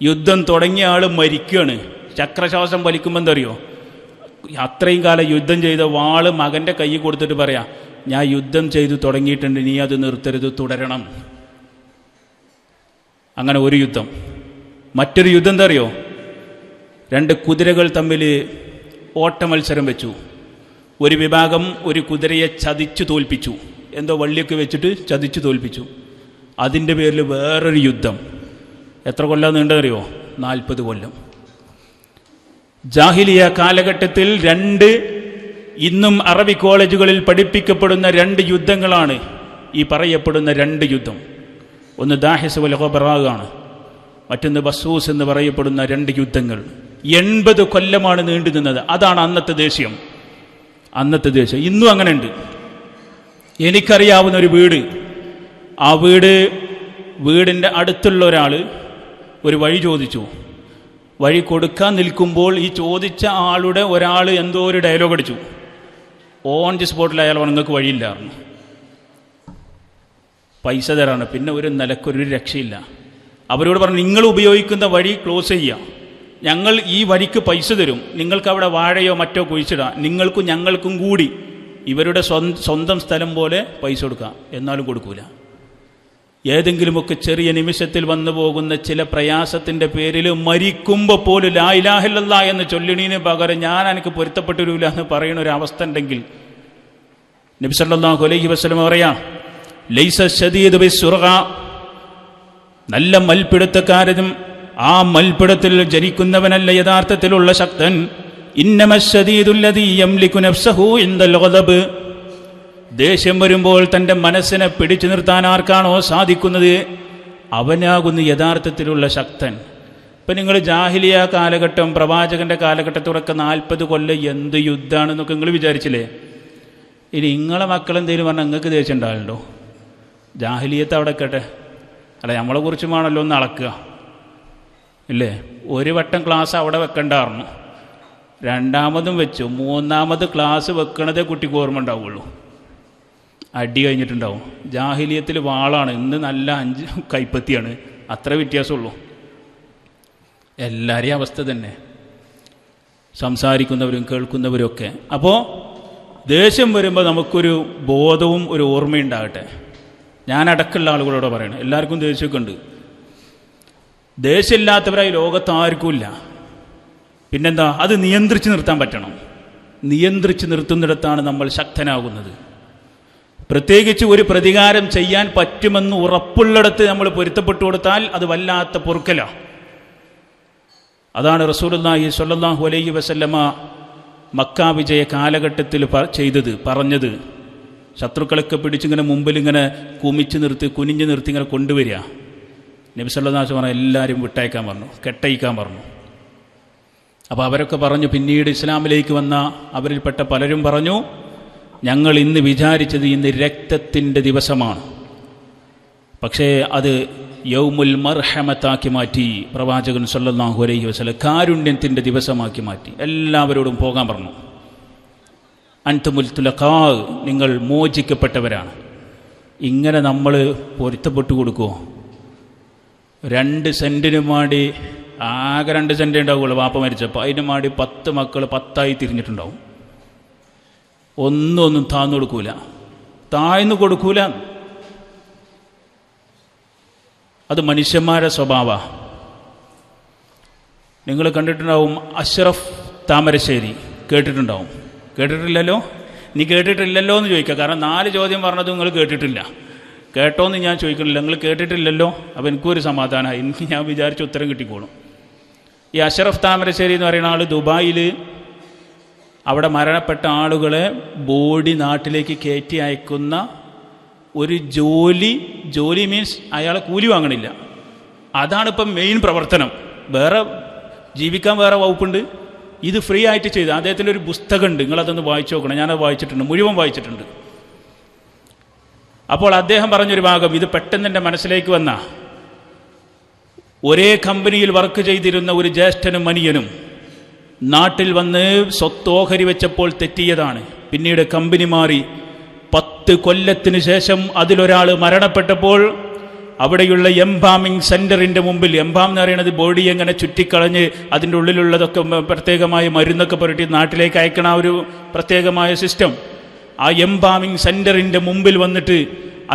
യുദ്ധം തുടങ്ങിയ ആൾ മരിക്കുകയാണ്. ചക്രശ്വാസം വലിക്കുമ്പോൾ എന്തറിയോ? അത്രയും കാലം യുദ്ധം ചെയ്ത വാള് മകൻ്റെ കൈ കൊടുത്തിട്ട് പറയാം, ഞാൻ യുദ്ധം ചെയ്തു തുടങ്ങിയിട്ടുണ്ട്, നീ അത് നിർത്തരുത്, തുടരണം. അങ്ങനെ ഒരു യുദ്ധം. മറ്റൊരു യുദ്ധം എന്താ അറിയോ? 2 കുതിരകൾ തമ്മിൽ ഓട്ട മത്സരം വെച്ചു. ഒരു വിഭാഗം ഒരു കുതിരയെ ചതിച്ചു തോൽപ്പിച്ചു. എന്തോ വള്ളിയൊക്കെ വെച്ചിട്ട് ചതിച്ചു തോൽപ്പിച്ചു. അതിൻ്റെ പേരിൽ വേറൊരു യുദ്ധം. എത്ര കൊല്ലം നീണ്ടറിയോ? 40 കൊല്ലം. ജാഹിലിയ കാലഘട്ടത്തിൽ ഇന്നും അറബി കോളേജുകളിൽ പഠിപ്പിക്കപ്പെടുന്ന 2 യുദ്ധങ്ങളാണ് ഈ പറയപ്പെടുന്ന 2 യുദ്ധം. ഒന്ന് ദാഹിസ് വൽ ഖബറാണ്, മറ്റൊന്ന് ബസൂസ് എന്ന് പറയപ്പെടുന്ന 2 യുദ്ധങ്ങൾ. 80 കൊല്ലമാണ് നീണ്ടു നിന്നത്. അതാണ് അന്നത്തെ ദേഷ്യം. ഇന്നും അങ്ങനെ ഉണ്ട്. എനിക്കറിയാവുന്ന ഒരു വീട്, ആ വീടിൻ്റെ അടുത്തുള്ള ഒരാൾ ഒരു വഴി ചോദിച്ചു. വഴി കൊടുക്കാൻ നിൽക്കുമ്പോൾ ഈ ചോദിച്ച ആളുടെ ഒരാൾ എന്തോ ഒരു ഡയലോഗ് അടിച്ചു. ഓൺ ദി സ്പോട്ടിൽ അയാൾ നിങ്ങൾക്ക് വഴിയില്ലായിരുന്നു, പൈസ തരാണ്. പിന്നെ ഒരു നിലക്കൊരു രക്ഷയില്ല. അവരോട് പറഞ്ഞു, നിങ്ങൾ ഉപയോഗിക്കുന്ന വഴി ക്ലോസ് ചെയ്യുക, ഞങ്ങൾ ഈ വഴിക്ക് പൈസ തരും, നിങ്ങൾക്ക് അവിടെ വാഴയോ മറ്റോ കുഴിച്ചിടാം, നിങ്ങൾക്കും ഞങ്ങൾക്കും കൂടി ഇവരുടെ സ്വന്തം സ്ഥലം പോലെ പൈസ കൊടുക്കാം. എന്നാലും കൊടുക്കൂല. ഏതെങ്കിലുമൊക്കെ ചെറിയ നിമിഷത്തിൽ വന്നു പോകുന്ന ചില പ്രയാസത്തിൻ്റെ പേരിൽ മരിക്കുമ്പോൾ പോലും ലാ ഇലാഹ ഇല്ലല്ലാഹ് എന്ന് ചൊല്ലിണീന് പകരം ഞാൻ എനിക്ക് പൊരുത്തപ്പെട്ടിരില്ല എന്ന് പറയുന്ന ഒരു അവസ്ഥ ഉണ്ടെങ്കിൽ നബി സല്ലല്ലാഹു അലൈഹി വസല്ലം പറയാം, ലൈസ ശദീദു ബിസ്സുർഖ, നല്ല മൽപിടുത്തക്കാരനും ആ മൽപ്പിടത്തിൽ ജനിക്കുന്നവനല്ല യഥാർത്ഥത്തിലുള്ള ശക്തൻ. ഇന്നമശ്ശദീദുല്ലദീ യംലികു നഫ്സഹു ഇൻദൽ ഗളബ്. ദേഷ്യം വരുമ്പോൾ തൻ്റെ മനസ്സിനെ പിടിച്ചു നിർത്താൻ ആർക്കാണോ സാധിക്കുന്നത് അവനാകുന്നു യഥാർത്ഥത്തിലുള്ള ശക്തൻ. ഇപ്പം നിങ്ങൾ ജാഹിലിയ കാലഘട്ടം, പ്രവാചകൻ്റെ കാലഘട്ടത്തോടൊക്കെ 40 കൊല്ലം എന്ത് യുദ്ധമാണെന്നൊക്കെ നിങ്ങൾ വിചാരിച്ചില്ലേ? ഇനി നിങ്ങളെ മക്കളെന്തെങ്കിലും പറഞ്ഞാൽ നിങ്ങൾക്ക് ദേഷ്യം ഉണ്ടാകലുണ്ടോ? ജാഹിലിയത്ത് അവിടെ കേട്ടെ. അല്ല, നമ്മളെ കുറിച്ചുമാണല്ലോ ഒന്ന് അളക്കുക ഇല്ലേ? ഒരു വട്ടം ക്ലാസ് അവിടെ വെക്കണ്ടായിരുന്നു, രണ്ടാമതും വെച്ചു, മൂന്നാമത് ക്ലാസ് വെക്കണതേ കുട്ടിക്ക് ഓർമ്മ ഉണ്ടാവുള്ളൂ. അടി കഴിഞ്ഞിട്ടുണ്ടാവും. ജാഹിലിയത്തിൽ വാളാണ്, ഇന്ന് നല്ല 5 കൈപ്പത്തിയാണ്. അത്ര വ്യത്യാസമുള്ളൂ. എല്ലാവരെയും അവസ്ഥ തന്നെ, സംസാരിക്കുന്നവരും കേൾക്കുന്നവരും ഒക്കെ. അപ്പോൾ ദേഷ്യം വരുമ്പോൾ നമുക്കൊരു ബോധവും ഒരു ഓർമ്മയുണ്ടാകട്ടെ. ഞാനടക്കമുള്ള ആളുകളോട് പറയണം, എല്ലാവർക്കും ദേഷ്യമൊക്കെ ഉണ്ട്. ദേഷ്യമില്ലാത്തവരായി ലോകത്ത് ആർക്കും ഇല്ല. പിന്നെന്താ? അത് നിയന്ത്രിച്ച് നിർത്താൻ പറ്റണം. നിയന്ത്രിച്ച് നിർത്തുന്നിടത്താണ് നമ്മൾ ശക്തനാകുന്നത്. പ്രത്യേകിച്ച് ഒരു പ്രതികാരം ചെയ്യാൻ പറ്റുമെന്ന് ഉറപ്പുള്ളിടത്ത് നമ്മൾ പൊരുത്തപ്പെട്ടു കൊടുത്താൽ അത് വല്ലാത്ത പൊറുക്കലാണ്. അതാണ് റസൂലുള്ളാഹി സ്വല്ലല്ലാഹു അലൈഹി വസല്ലമ മക്ക വിജയ കാലഘട്ടത്തിൽ പറഞ്ഞത്. ശത്രുക്കളൊക്കെ പിടിച്ചിങ്ങനെ മുമ്പിൽ ഇങ്ങനെ കുമിച്ച് നിർത്തി, കുനിഞ്ഞ് നിർത്തി ഇങ്ങനെ കൊണ്ടുവരിക. നബി സല്ലല്ലാഹു അലൈഹി വസല്ലം എല്ലാവരും വിട്ടയക്കാൻ പറഞ്ഞു, കെട്ടയക്കാൻ പറഞ്ഞു. അപ്പോൾ അവരൊക്കെ പറഞ്ഞു. പിന്നീട് ഇസ്ലാമിലേക്ക് വന്ന അവരിൽപ്പെട്ട പലരും പറഞ്ഞു, ഞങ്ങൾ ഇന്ന് വിചാരിച്ചത് ഇന്ന് രക്തത്തിൻ്റെ ദിവസമാണ്, പക്ഷേ അത് യൗമുൽ മർഹമത്താക്കി മാറ്റി പ്രവാചകൻ സല്ലല്ലാഹു അലൈഹി വസല്ലം. കാരുണ്യത്തിൻ്റെ ദിവസമാക്കി മാറ്റി. എല്ലാവരോടും പോകാൻ പറഞ്ഞു. അൻതുമുൽ തുലഖാ, നിങ്ങൾ മോചിക്കപ്പെട്ടവരാണ്. ഇങ്ങനെ നമ്മൾ പൊരുത്തപ്പെട്ടു കൊടുക്കുമോ? 2 സെൻറ്റിന് വേണ്ടി, ആകെ 2 സെൻറ്റ് ഉണ്ടാവുകയുള്ളൂ വാപ്പ മരിച്ചപ്പോൾ, അതിന് വേണ്ടി 10 മക്കൾ 10ആയി തിരിഞ്ഞിട്ടുണ്ടാവും. ഒന്നും താഴ്ന്നു കൊടുക്കൂല, താഴ്ന്നു കൊടുക്കൂല. അത് മനുഷ്യന്മാരുടെ സ്വഭാവമാണ്. നിങ്ങൾ കണ്ടിട്ടുണ്ടാവും അഷ്റഫ് താമരശ്ശേരി, കേട്ടിട്ടുണ്ടാവും. കേട്ടിട്ടില്ലല്ലോ? നീ കേട്ടിട്ടില്ലല്ലോ എന്ന് ചോദിക്കുക. കാരണം 4 ചോദ്യം പറഞ്ഞത് നിങ്ങൾ കേട്ടിട്ടില്ല. കേട്ടോന്ന് ഞാൻ ചോദിക്കണില്ല, നിങ്ങൾ കേട്ടിട്ടില്ലല്ലോ. അപ്പോൾ എനിക്കൊരു സമാധാനമായി. എനിക്ക് ഞാൻ വിചാരിച്ച ഉത്തരം കിട്ടിക്കോളും. ഈ അഷ്റഫ് താമരശ്ശേരി എന്ന് പറയുന്ന ആൾ ദുബായിൽ അവിടെ മരണപ്പെട്ട ആളുകളെ ബോഡി നാട്ടിലേക്ക് കയറ്റി അയക്കുന്ന ഒരു ജോലി മീൻസ് അയാളെ കൂലി വാങ്ങണില്ല. അതാണിപ്പം മെയിൻ പ്രവർത്തനം. വേറെ ജീവിക്കാൻ വേറെ വകുപ്പുണ്ട്. ഇത് ഫ്രീ ആയിട്ട് ചെയ്ത് അദ്ദേഹത്തിൻ്റെ ഒരു പുസ്തകമുണ്ട്, നിങ്ങളതൊന്ന് വായിച്ചു നോക്കണം. ഞാനത് വായിച്ചിട്ടുണ്ട്, മുഴുവൻ വായിച്ചിട്ടുണ്ട്. അപ്പോൾ അദ്ദേഹം പറഞ്ഞൊരു ഭാഗം, ഇത് പെട്ടെന്ന് എൻ്റെ മനസ്സിലേക്ക് വന്ന, ഒരേ കമ്പനിയിൽ വർക്ക് ചെയ്തിരുന്ന ഒരു ജ്യേഷ്ഠനും അനിയനും നാട്ടിൽ വന്ന് സ്വത്ത് ഓഹരി വെച്ചപ്പോൾ തെറ്റിയതാണ്. പിന്നീട് കമ്പനി മാറി 10 കൊല്ലത്തിന് ശേഷം അതിലൊരാൾ മരണപ്പെട്ടപ്പോൾ അവിടെയുള്ള എംബാമിംഗ് സെൻറ്ററിൻ്റെ മുമ്പിൽ, എംബാം എന്ന് പറയുന്നത് ബോഡി എങ്ങനെ ചുറ്റിക്കളഞ്ഞ് അതിൻ്റെ ഉള്ളിലുള്ളതൊക്കെ പ്രത്യേകമായ മരുന്നൊക്കെ പുരട്ടി നാട്ടിലേക്ക് അയക്കണ ഒരു പ്രത്യേകമായ സിസ്റ്റം. ആ എംബാമിംഗ് സെൻറ്ററിൻ്റെ മുമ്പിൽ വന്നിട്ട്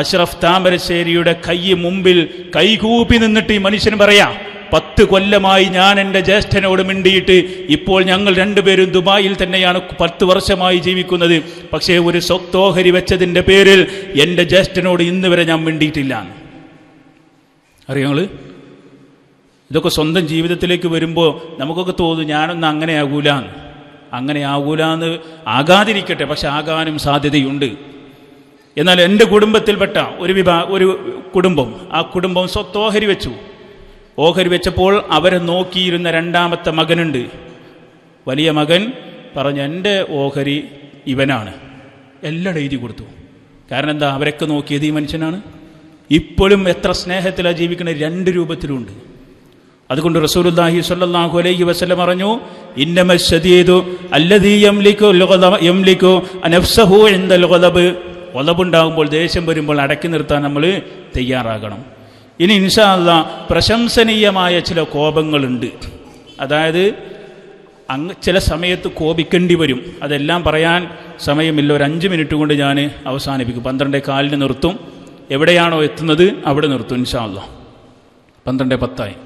അഷ്റഫ് താമരശ്ശേരിയുടെ മുമ്പിൽ കൈകൂപ്പി നിന്നിട്ട് ഈ മനുഷ്യൻ പറയാം, 10 കൊല്ലമായി ഞാൻ എൻ്റെ ജ്യേഷ്ഠനോട് മിണ്ടിയിട്ട്, ഇപ്പോൾ ഞങ്ങൾ 2 പേരും ദുബായിൽ തന്നെയാണ് 10 വർഷമായി ജീവിക്കുന്നത്. പക്ഷേ ഒരു സ്വത്തോഹരി വെച്ചതിൻ്റെ പേരിൽ എൻ്റെ ജ്യേഷ്ഠനോട് ഇന്ന് വരെ ഞാൻ മിണ്ടിയിട്ടില്ല. അറിയാങ്ങൾ ഇതൊക്കെ സ്വന്തം ജീവിതത്തിലേക്ക് വരുമ്പോൾ നമുക്കൊക്കെ തോന്നും ഞാനൊന്നും അങ്ങനെ ആകൂലെന്ന് ആകാതിരിക്കട്ടെ, പക്ഷെ ആകാനും സാധ്യതയുണ്ട്. എന്നാൽ എൻ്റെ കുടുംബത്തിൽപ്പെട്ട ഒരു കുടുംബം, ആ കുടുംബം സ്വത്തോഹരി വെച്ചു. ഓഹരി വെച്ചപ്പോൾ അവരെ നോക്കിയിരുന്ന 2ാമത്തെ മകനുണ്ട്. വലിയ മകൻ പറഞ്ഞു, എൻ്റെ ഓഹരി ഇവനാണ്. എല്ലാം എഴുതി കൊടുത്തു. കാരണം എന്താ? അവരൊക്കെ നോക്കിയത് ഈ മനുഷ്യനാണ്. ഇപ്പോഴും എത്ര സ്നേഹത്തിലാണ് ജീവിക്കുന്നത്, 2 രൂപത്തിലുണ്ട്. അതുകൊണ്ട് റസൂലുള്ളാഹി സ്വല്ലല്ലാഹു അലൈഹി വസല്ലം പറഞ്ഞു, ഇന്നമശ്ശദീദു അല്ലദീ യംലികു നഫ്സഹു ഇൻദൽ ഗളബ്. ഗളബുണ്ടാകുമ്പോൾ, ദേഷ്യം വരുമ്പോൾ അടക്കി നിർത്താൻ നമ്മൾ തയ്യാറാകണം. ഇനി ഇൻഷാ അല്ലാഹ് പ്രശംസനീയമായ ചില കോപങ്ങളുണ്ട്. അതായത് ചില സമയത്ത് കോപിക്കേണ്ടി വരും. അതെല്ലാം പറയാൻ സമയമില്ല. ഒരു 5 മിനിറ്റ് കൊണ്ട് ഞാൻ അവസാനിപ്പിക്കും. 12:15 നിർത്തും. എവിടെയാണോ എത്തുന്നത് അവിടെ നിർത്തും ഇൻഷാ അല്ലാഹ്. 12:10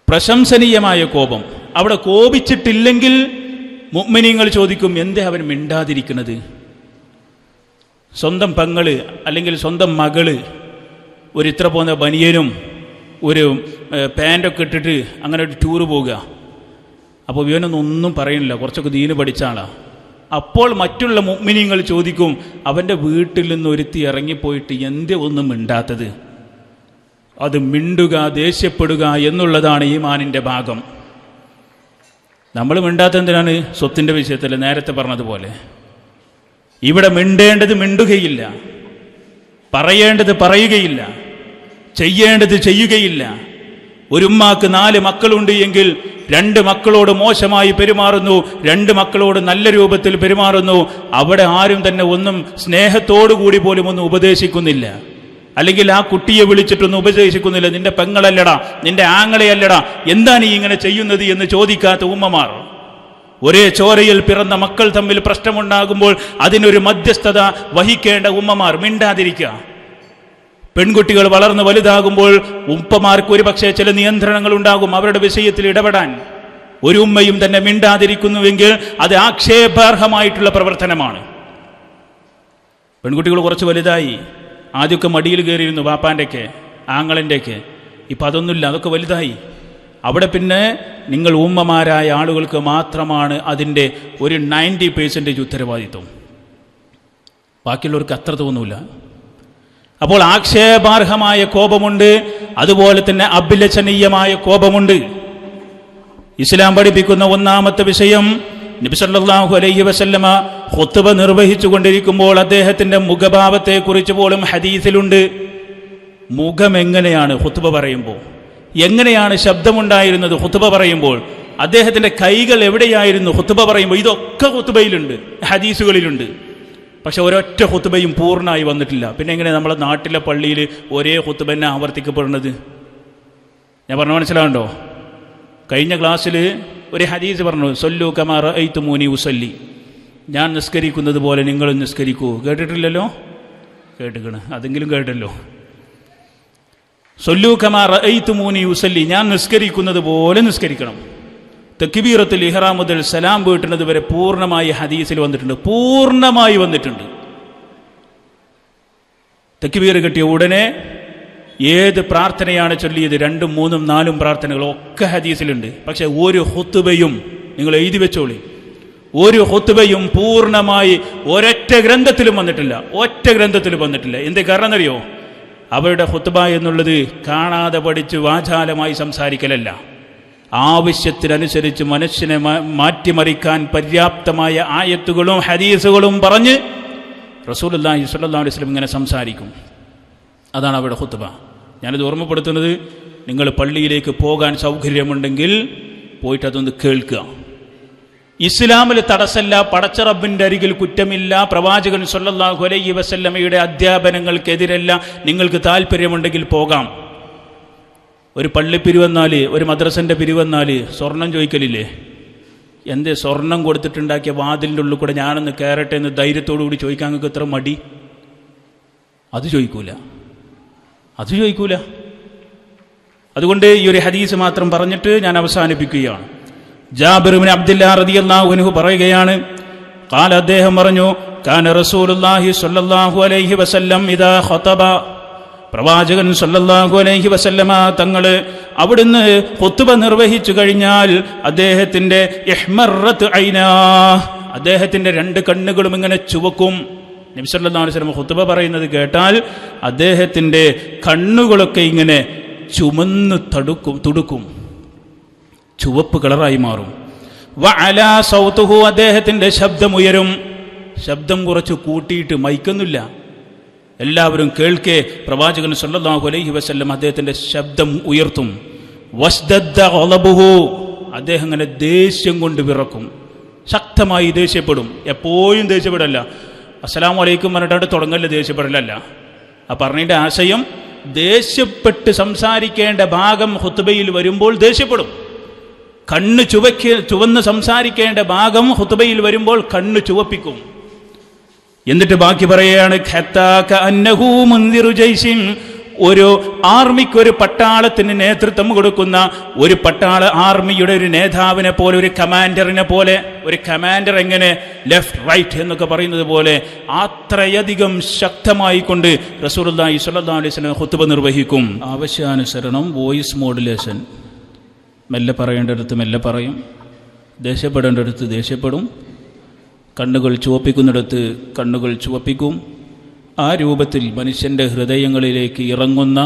പ്രശംസനീയമായ കോപം. അവിടെ കോപിച്ചിട്ടില്ലെങ്കിൽ മുഅ്മിനീങ്ങൾ ചോദിക്കും, എന്തേ അവൻ മിണ്ടാതിരിക്കുന്നത്? സ്വന്തം പെങ്ങള് അല്ലെങ്കിൽ സ്വന്തം മകള് ഒരു ഇത്ര പോന്ന ബനിയനും ഒരു പാൻറ്റൊക്കെ ഇട്ടിട്ട് അങ്ങനെ ഒരു ടൂറ് പോകുക. അപ്പോൾ ഇവനൊന്നും പറയുന്നില്ല, കുറച്ചൊക്കെ ദീന് പഠിച്ച ആളാണ്. അപ്പോൾ മറ്റുള്ള മുഅ്മിനീങ്ങൾ ചോദിക്കും, അവൻ്റെ വീട്ടിൽ നിന്ന് ഒരുത്തി ഇറങ്ങിപ്പോയിട്ട് എന്തേ ഒന്നും മിണ്ടാത്തത്? അത് മിണ്ടുക, ദേഷ്യപ്പെടുക എന്നുള്ളതാണ് ഈമാനിൻ്റെ ഭാഗം. നമ്മൾ മിണ്ടാത്ത എന്തിനാണ്? സ്വത്തിൻ്റെ വിഷയത്തിൽ നേരത്തെ പറഞ്ഞതുപോലെ. ഇവിടെ മിണ്ടേണ്ടത് മിണ്ടുകയില്ല, പറയേണ്ടത് പറയുകയില്ല, ചെയ്യേണ്ടത് ചെയ്യുകയില്ല. ഒരു ഉമ്മാക്ക് 4 മക്കളുണ്ട് എങ്കിൽ 2 മക്കളോട് മോശമായി പെരുമാറുന്നു, 2 മക്കളോട് നല്ല രൂപത്തിൽ പെരുമാറുന്നു. അവിടെ ആരും തന്നെ ഒന്നും സ്നേഹത്തോടു കൂടി പോലും ഒന്നും ഉപദേശിക്കുന്നില്ല. അല്ലെങ്കിൽ ആ കുട്ടിയെ വിളിച്ചിട്ടൊന്നും ഉപദേശിക്കുന്നില്ല. നിന്റെ പെങ്ങളല്ലടാ, നിന്റെ ആങ്ങളെയല്ലടാ, എന്താ നീ ഇങ്ങനെ ചെയ്യുന്നത് എന്ന് ചോദിക്കാത്ത ഉമ്മമാർ. ഒരേ ചോരയിൽ പിറന്ന മക്കൾ തമ്മിൽ പ്രശ്നമുണ്ടാകുമ്പോൾ അതിനൊരു മധ്യസ്ഥത വഹിക്കേണ്ട ഉമ്മമാർ മിണ്ടാതിരിക്കുക. പെൺകുട്ടികൾ വളർന്ന് വലുതാകുമ്പോൾ ഉപ്പമാർക്ക് ഒരുപക്ഷെ ചില നിയന്ത്രണങ്ങൾ ഉണ്ടാകും അവരുടെ വിഷയത്തിൽ ഇടപെടാൻ. ഒരു ഉമ്മയും തന്നെ മിണ്ടാതിരിക്കുന്നുവെങ്കിൽ അത് ആക്ഷേപാർഹമായിട്ടുള്ള പ്രവർത്തനമാണ്. പെൺകുട്ടികൾ കുറച്ച് വലുതായി, ആദ്യമൊക്കെ മടിയിൽ കയറിയിരുന്നു വാപ്പാൻ്റെയൊക്കെ ആങ്ങളൻ്റെയൊക്കെ. ഇപ്പം അതൊന്നുമില്ല, അതൊക്കെ വലുതായി. അവിടെ പിന്നെ നിങ്ങൾ ഉമ്മമാരായ ആളുകൾക്ക് മാത്രമാണ് അതിൻ്റെ ഒരു 90% ഉത്തരവാദിത്വം. ബാക്കിയുള്ളവർക്ക് അത്ര തോന്നൂല. അപ്പോൾ ആക്ഷേപാർഹമായ കോപമുണ്ട്, അതുപോലെ തന്നെ അഭിലഷണീയമായ കോപമുണ്ട്. ഇസ്ലാം പഠിപ്പിക്കുന്ന ഒന്നാമത്തെ വിഷയം, നബി സല്ലല്ലാഹു അലൈഹി വസല്ലമ ഖുത്ബ നിർവഹിച്ചു കൊണ്ടിരിക്കുമ്പോൾ അദ്ദേഹത്തിൻ്റെ മുഖഭാവത്തെക്കുറിച്ച് പോലും ഹദീസിലുണ്ട്. മുഖം എങ്ങനെയാണ് ഖുത്ബ പറയുമ്പോൾ, എങ്ങനെയാണ് ശബ്ദമുണ്ടായിരുന്നത് ഖുത്ബ പറയുമ്പോൾ, അദ്ദേഹത്തിൻ്റെ കൈകൾ എവിടെയായിരുന്നു ഖുത്ബ പറയുമ്പോൾ, ഇതൊക്കെ ഖുത്ബയിലുണ്ട്, ഹദീസുകളിലുണ്ട്. പക്ഷെ ഒരൊറ്റ ഖുത്ബയും പൂർണ്ണമായി വന്നിട്ടില്ല. പിന്നെ എങ്ങനെ നമ്മളെ നാട്ടിലെ പള്ളിയിൽ ഒരേ ഖുത്ബ തന്നെ ആവർത്തിക്കപ്പെടുന്നത്? ഞാൻ പറഞ്ഞ മനസ്സിലാവുണ്ടോ? കഴിഞ്ഞ ക്ലാസ്സിൽ ഒരു ഹദീസ് പറഞ്ഞു, സല്ലു കമാ റഅയ്തുമൂനി ഉസല്ലി, ഞാൻ നിസ്കരിക്കുന്നത് പോലെ നിങ്ങളും നിസ്കരിക്കൂ. കേട്ടിട്ടില്ലല്ലോ? കേട്ടിക്കണ്, അതെങ്കിലും കേട്ടല്ലോ. സല്ലു കമാ റഅയ്തുമൂനി ഉസല്ലി, ഞാൻ നിസ്കരിക്കുന്നത് പോലെ നിസ്കരിക്കണം. തക്ബീറത്തുൽ ഇഹ്റാം മുതൽ സലാം വീട്ടുന്നത് വരെ പൂർണ്ണമായി ഹദീസിൽ വന്നിട്ടുണ്ട്, പൂർണ്ണമായി വന്നിട്ടുണ്ട്. തക്ബീർ കിട്ടിയ ഉടനെ ഏത് പ്രാർത്ഥനയാണ് ചൊല്ലിയത്, 2, 3, 4 പ്രാർത്ഥനകൾ ഒക്കെ ഹദീസിലുണ്ട്. പക്ഷെ ഒരു ഖുത്ബയും നിങ്ങൾ എഴുതി വെച്ചോളി, ഒരു ഖുത്ബയും പൂർണ്ണമായി ഒരൊറ്റ ഗ്രന്ഥത്തിലും വന്നിട്ടില്ല, ഒറ്റ ഗ്രന്ഥത്തിലും വന്നിട്ടില്ല. എന്തേ കാരണം എന്നറിയോ? അവരുടെ ഖുത്ബ എന്നുള്ളത് കാണാതെ പഠിച്ച് വാചാലമായി സംസാരിക്കലല്ല, ആവശ്യത്തിനനുസരിച്ച് മനുഷ്യനെ മാറ്റിമറിക്കാൻ പര്യാപ്തമായ ആയത്തുകളും ഹദീസുകളും പറഞ്ഞ് റസൂലുള്ളാഹി സ്വല്ലല്ലാഹു അലൈഹി വസല്ലം ഇങ്ങനെ സംസാരിക്കും. അതാണ് അവരുടെ ഖുത്ബ. ഞാനിത് ഓർമ്മപ്പെടുത്തുന്നത്, നിങ്ങൾ പള്ളിയിലേക്ക് പോകാൻ സൗകര്യമുണ്ടെങ്കിൽ പോയിട്ട് അതൊന്ന് കേൾക്കുക. ഇസ്ലാമിൽ തടസ്സമില്ല, പടച്ച റബ്ബിൻ്റെ അരികിൽ കുറ്റമില്ല, പ്രവാചകൻ സ്വല്ലല്ലാഹു അലൈഹി വസല്ലമയുടെ അധ്യാപനങ്ങൾക്കെതിരല്ല. നിങ്ങൾക്ക് താല്പര്യമുണ്ടെങ്കിൽ പോകാം. ഒരു പള്ളി പിരിവന്നാൽ, ഒരു മദ്രസൻ്റെ പിരിവന്നാൽ സ്വർണം ചോദിക്കലില്ലേ? എന്തേ സ്വർണം കൊടുത്തിട്ടുണ്ടാക്കിയ വാതിലിൻ്റെ ഉള്ളിൽ കൂടെ ഞാനൊന്ന് കയറട്ടെ എന്ന് ധൈര്യത്തോടു കൂടി ചോദിക്കാൻ നിങ്ങൾക്ക് എത്ര മടി? അത് ചോദിക്കൂല, അത് ചോദിക്കൂല. അതുകൊണ്ട് ഈ ഒരു ഹദീസ് മാത്രം പറഞ്ഞിട്ട് ഞാൻ അവസാനിപ്പിക്കുകയാണ്. ജാബിർ ഇബ്നു അബ്ദുല്ലാഹ് റളിയല്ലാഹു അൻഹു പറയുകയാണ്, ഖാല, അദ്ദേഹം പറഞ്ഞു, കാന റസൂലുള്ളാഹി സ്വല്ലല്ലാഹു അലൈഹി വസല്ലം ഇദാ ഖതബ, പ്രവാചകൻ സല്ലല്ലാഹു അലൈഹി വസല്ലമ തങ്ങൾ അവിടുന്ന് ഖുത്ബ നിർവഹിച്ചു കഴിഞ്ഞാൽ അദ്ദേഹത്തിൻ്റെ ഇഹ്മറത്ത് ഐനാ, അദ്ദേഹത്തിൻ്റെ 2 കണ്ണുകളും ഇങ്ങനെ ചുവക്കും. നബി സല്ലല്ലാഹു അലൈഹി വസല്ലം ഖുത്ബ പറയുന്നത് കേട്ടാൽ അദ്ദേഹത്തിൻ്റെ കണ്ണുകളൊക്കെ ഇങ്ങനെ ചുമന്ന് തുടുക്കും, ചുവപ്പ് കളറായി മാറും. വഅലാ സൗതുഹു, അദ്ദേഹത്തിൻ്റെ ശബ്ദമുയരും. ശബ്ദം കുറച്ച് കൂട്ടിയിട്ട്, മൈക്കൊന്നുമില്ല, എല്ലാവരും കേൾക്കെ പ്രവാചകൻ സല്ലല്ലാഹു അലൈഹി വസല്ലം അദ്ദേഹത്തിൻ്റെ ശബ്ദം ഉയർത്തും. വസ്ദദ്ദ ഖളബുഹു, അദ്ദേഹം ഇങ്ങനെ ദേഷ്യം കൊണ്ട് വിറക്കും, ശക്തമായി ദേഷ്യപ്പെടും. എപ്പോഴും ദേഷ്യപ്പെടല്ല, അസ്സലാമു അലൈക്കും പറഞ്ഞിട്ട് തുടങ്ങല് ദേഷ്യപ്പെടലല്ല. ആ പറഞ്ഞതിൻ്റെ ആശയം, ദേഷ്യപ്പെട്ട് സംസാരിക്കേണ്ട ഭാഗം ഖുത്ബയിൽ വരുമ്പോൾ ദേഷ്യപ്പെടും. കണ്ണ് ചുവന്ന് സംസാരിക്കേണ്ട ഭാഗം ഖുത്ബയിൽ വരുമ്പോൾ കണ്ണ് ചുവപ്പിക്കും. എന്നിട്ട് ബാക്കി പറയുകയാണ്, ഒരു ആർമിക്ക്, ഒരു പട്ടാളത്തിന് നേതൃത്വം കൊടുക്കുന്ന ഒരു പട്ടാള ആർമിയുടെ ഒരു നേതാവിനെ പോലെ, ഒരു കമാൻഡറിനെ പോലെ, ഒരു കമാൻഡർ എങ്ങനെ ലെഫ്റ്റ് റൈറ്റ് എന്നൊക്കെ പറയുന്നത് പോലെ അത്രയധികം ശക്തമായി കൊണ്ട് റസൂലുള്ളാഹി സ്വല്ലല്ലാഹു അലൈഹി വസല്ലം ഖുത്ബ നിർവഹിക്കും. ആവശ്യാനുസരണം വോയിസ് മോഡുലേഷൻ, മെല്ലെ പറയേണ്ടടുത്ത് മെല്ലെ പറയും, ദേഷ്യപ്പെടേണ്ടടുത്ത് ദേഷ്യപ്പെടും, കണ്ണുകൾ ചുവപ്പിക്കുന്നിടത്ത് കണ്ണുകൾ ചുവപ്പിക്കും. ആ രൂപത്തിൽ മനുഷ്യൻ്റെ ഹൃദയങ്ങളിലേക്ക് ഇറങ്ങുന്ന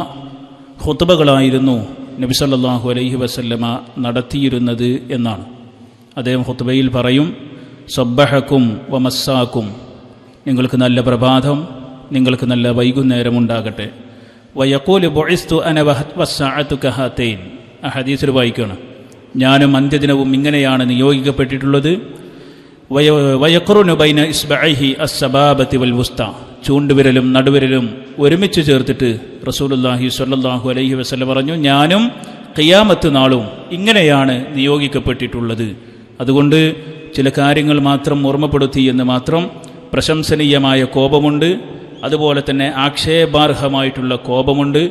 ഖുത്ബകളായിരുന്നു നബി സല്ലല്ലാഹു അലൈഹി വസല്ലമ നടത്തിയിരുന്നത് എന്നാണ്. അദ്ദേഹം ഖുത്ബയിൽ പറയും, സബ്ബഹക്കും വമസ്സാക്കും, നിങ്ങൾക്ക് നല്ല പ്രഭാതം, നിങ്ങൾക്ക് നല്ല വൈകുന്നേരം ഉണ്ടാകട്ടെ. വയഖൂലു ബുഇസ്തു അന വസ്സഅതു കഹാതൈൻ, ആ ഹദീസിൽ വായിക്കണം, ഞാനും അന്ത്യദിനവും ഇങ്ങനെയാണ് നിയോഗിക്കപ്പെട്ടിട്ടുള്ളത്. വയഖറുനു ബൈന ഇസ്ബഅൈഹി അസ്സബാബതി വൽ വുസ്ത, ചൂണ്ടുവിരലും നടുവിരലും ഒരുമിച്ച് ചേർത്തിട്ട് റസൂലുള്ളാഹി സ്വല്ലല്ലാഹു അലൈഹി വസല്ലം പറഞ്ഞു, ഞാനും ഖിയാമത്ത് നാളും ഇങ്ങനെയാണ് നിയോഗിക്കപ്പെട്ടിട്ടുള്ളത്. അതുകൊണ്ട് ചില കാര്യങ്ങൾ മാത്രം ഓർമ്മപ്പെടുത്തി എന്ന് മാത്രം. പ്രശംസനീയമായ കോപമുണ്ട്, അതുപോലെ തന്നെ ആക്ഷേപാർഹമായിട്ടുള്ള കോപമുണ്ട്.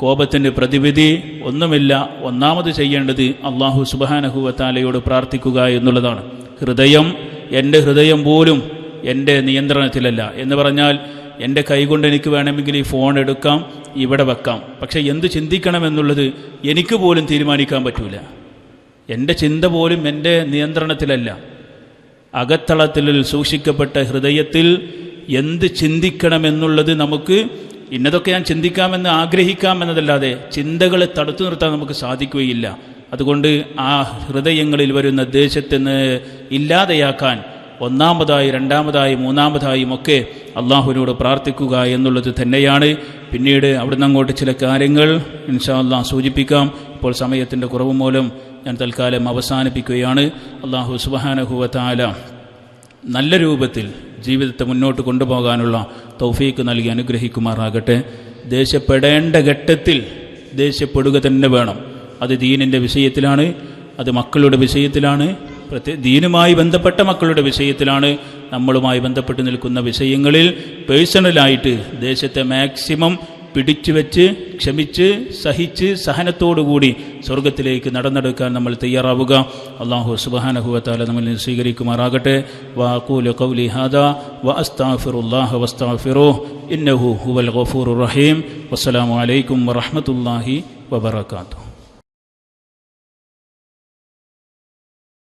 കോപത്തിൻ്റെ പ്രതിവിധി ഒന്നുമില്ല. ഒന്നാമത് ചെയ്യേണ്ടത് അല്ലാഹു സുബ്ഹാനഹു വ തആലയോട് പ്രാർത്ഥിക്കുക എന്നുള്ളതാണ്. ഹൃദയം, എൻ്റെ ഹൃദയം പോലും എൻ്റെ നിയന്ത്രണത്തിലല്ല എന്ന് പറഞ്ഞാൽ, എൻ്റെ കൈകൊണ്ട് എനിക്ക് വേണമെങ്കിൽ ഈ ഫോൺ എടുക്കാം, ഇവിടെ വെക്കാം, പക്ഷേ എന്ത് ചിന്തിക്കണമെന്നുള്ളത് എനിക്ക് പോലും തീരുമാനിക്കാൻ പറ്റൂല. എൻ്റെ ചിന്ത പോലും എൻ്റെ നിയന്ത്രണത്തിലല്ല. അകത്തളത്തിൽ സൂക്ഷിക്കപ്പെട്ട ഹൃദയത്തിൽ എന്ത് ചിന്തിക്കണമെന്നുള്ളത് നമുക്ക് ഇന്നതൊക്കെ ഞാൻ ചിന്തിക്കാമെന്ന് ആഗ്രഹിക്കാമെന്നതല്ലാതെ ചിന്തകളെ തടുത്തു നിർത്താൻ നമുക്ക് സാധിക്കുകയില്ല. അതുകൊണ്ട് ആ ഹൃദയങ്ങളിൽ വരുന്ന ദേശത്തിന് ഇല്ലാതെയാക്കാൻ ഒന്നാമതായി, രണ്ടാമതായി, മൂന്നാമതായും ഒക്കെ അള്ളാഹുവിനോട് പ്രാർത്ഥിക്കുക എന്നുള്ളത് തന്നെയാണ്. പിന്നീട് അവിടുന്ന് അങ്ങോട്ട് ചില കാര്യങ്ങൾ ഇൻഷാ അല്ലാഹ് സൂചിപ്പിക്കാം. ഇപ്പോൾ സമയത്തിൻ്റെ കുറവ് മൂലം ഞാൻ തൽക്കാലം അവസാനിപ്പിക്കുകയാണ്. അള്ളാഹു സുബ്ഹാനഹു വ തആല നല്ല രൂപത്തിൽ ജീവിതത്തെ മുന്നോട്ട് കൊണ്ടുപോകാനുള്ള തൗഫീക്ക് നൽകി അനുഗ്രഹിക്കുമാറാകട്ടെ. ദേഷ്യപ്പെടേണ്ട ഘട്ടത്തിൽ ദേഷ്യപ്പെടുക തന്നെ വേണം. അത് ദീനിൻ്റെ വിഷയത്തിലാണ്, അത് മക്കളുടെ വിഷയത്തിലാണ്, ദീനുമായി ബന്ധപ്പെട്ട മക്കളുടെ വിഷയത്തിലാണ്. നമ്മളുമായി ബന്ധപ്പെട്ട് നിൽക്കുന്ന വിഷയങ്ങളിൽ പേഴ്സണലായിട്ട് ദേശത്തെ മാക്സിമം പിടിച്ചു വെച്ച് ക്ഷമിച്ച് സഹിച്ച് സഹനത്തോടുകൂടി സ്വർഗത്തിലേക്ക് നടന്നെടുക്കാൻ നമ്മൾ തയ്യാറാവുക. അല്ലാഹു സുബ്ഹാനഹു വ തആല നമ്മിൽ സ്വീകരിക്കുമാറാകട്ടെ. വഅഖൂലു ഖൗലി ഹാദാ വഅസ്തഗ്ഫിറുല്ലാഹ വസ്തഗ്ഫിറുഹു ഇന്നഹു ഹുവൽ ഗഫൂറുർ റഹീം. വസ്സലാമു അലൈക്കും വറഹ്മത്തുള്ളാഹി വബറകാതുഹു.